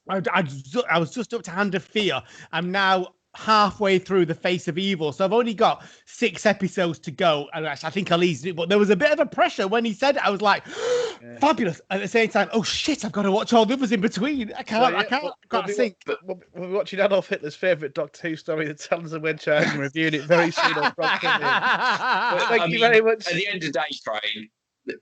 I was just up to Hand of Fear. I'm now halfway through The Face of Evil, so I've only got 6 episodes to go, and I think I'll easily. But there was a bit of a pressure when he said it. I was like, fabulous. At the same time, oh shit, I've got to watch all the others in between. I can't think. We'll be watching Adolf Hitler's favourite Doctor Who story, The Talons of Weng Chang, and reviewing it very soon on Progtor Who. Thank you very much. At the end of the day, Craig,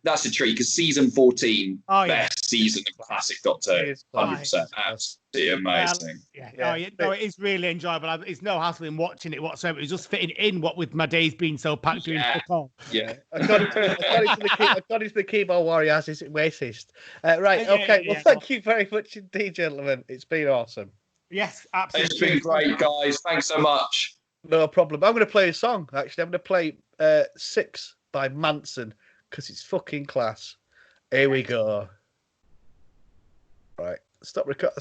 that's a treat, because season 14, best season of classic Doctor Who, 100%. Absolutely amazing. It is really enjoyable. It's no hassle in watching it whatsoever. It's just fitting in with my days being so packed doing football. Yeah. According to the keyboard warrior, as is racist. Right. Okay. Well, thank you very much indeed, gentlemen. It's been awesome. Yes, absolutely. It's been great, guys. Thanks so much. No problem. I'm going to play a song. Actually, I'm going to play 6 by Manson, because it's fucking class. Here we go. Right, stop recording.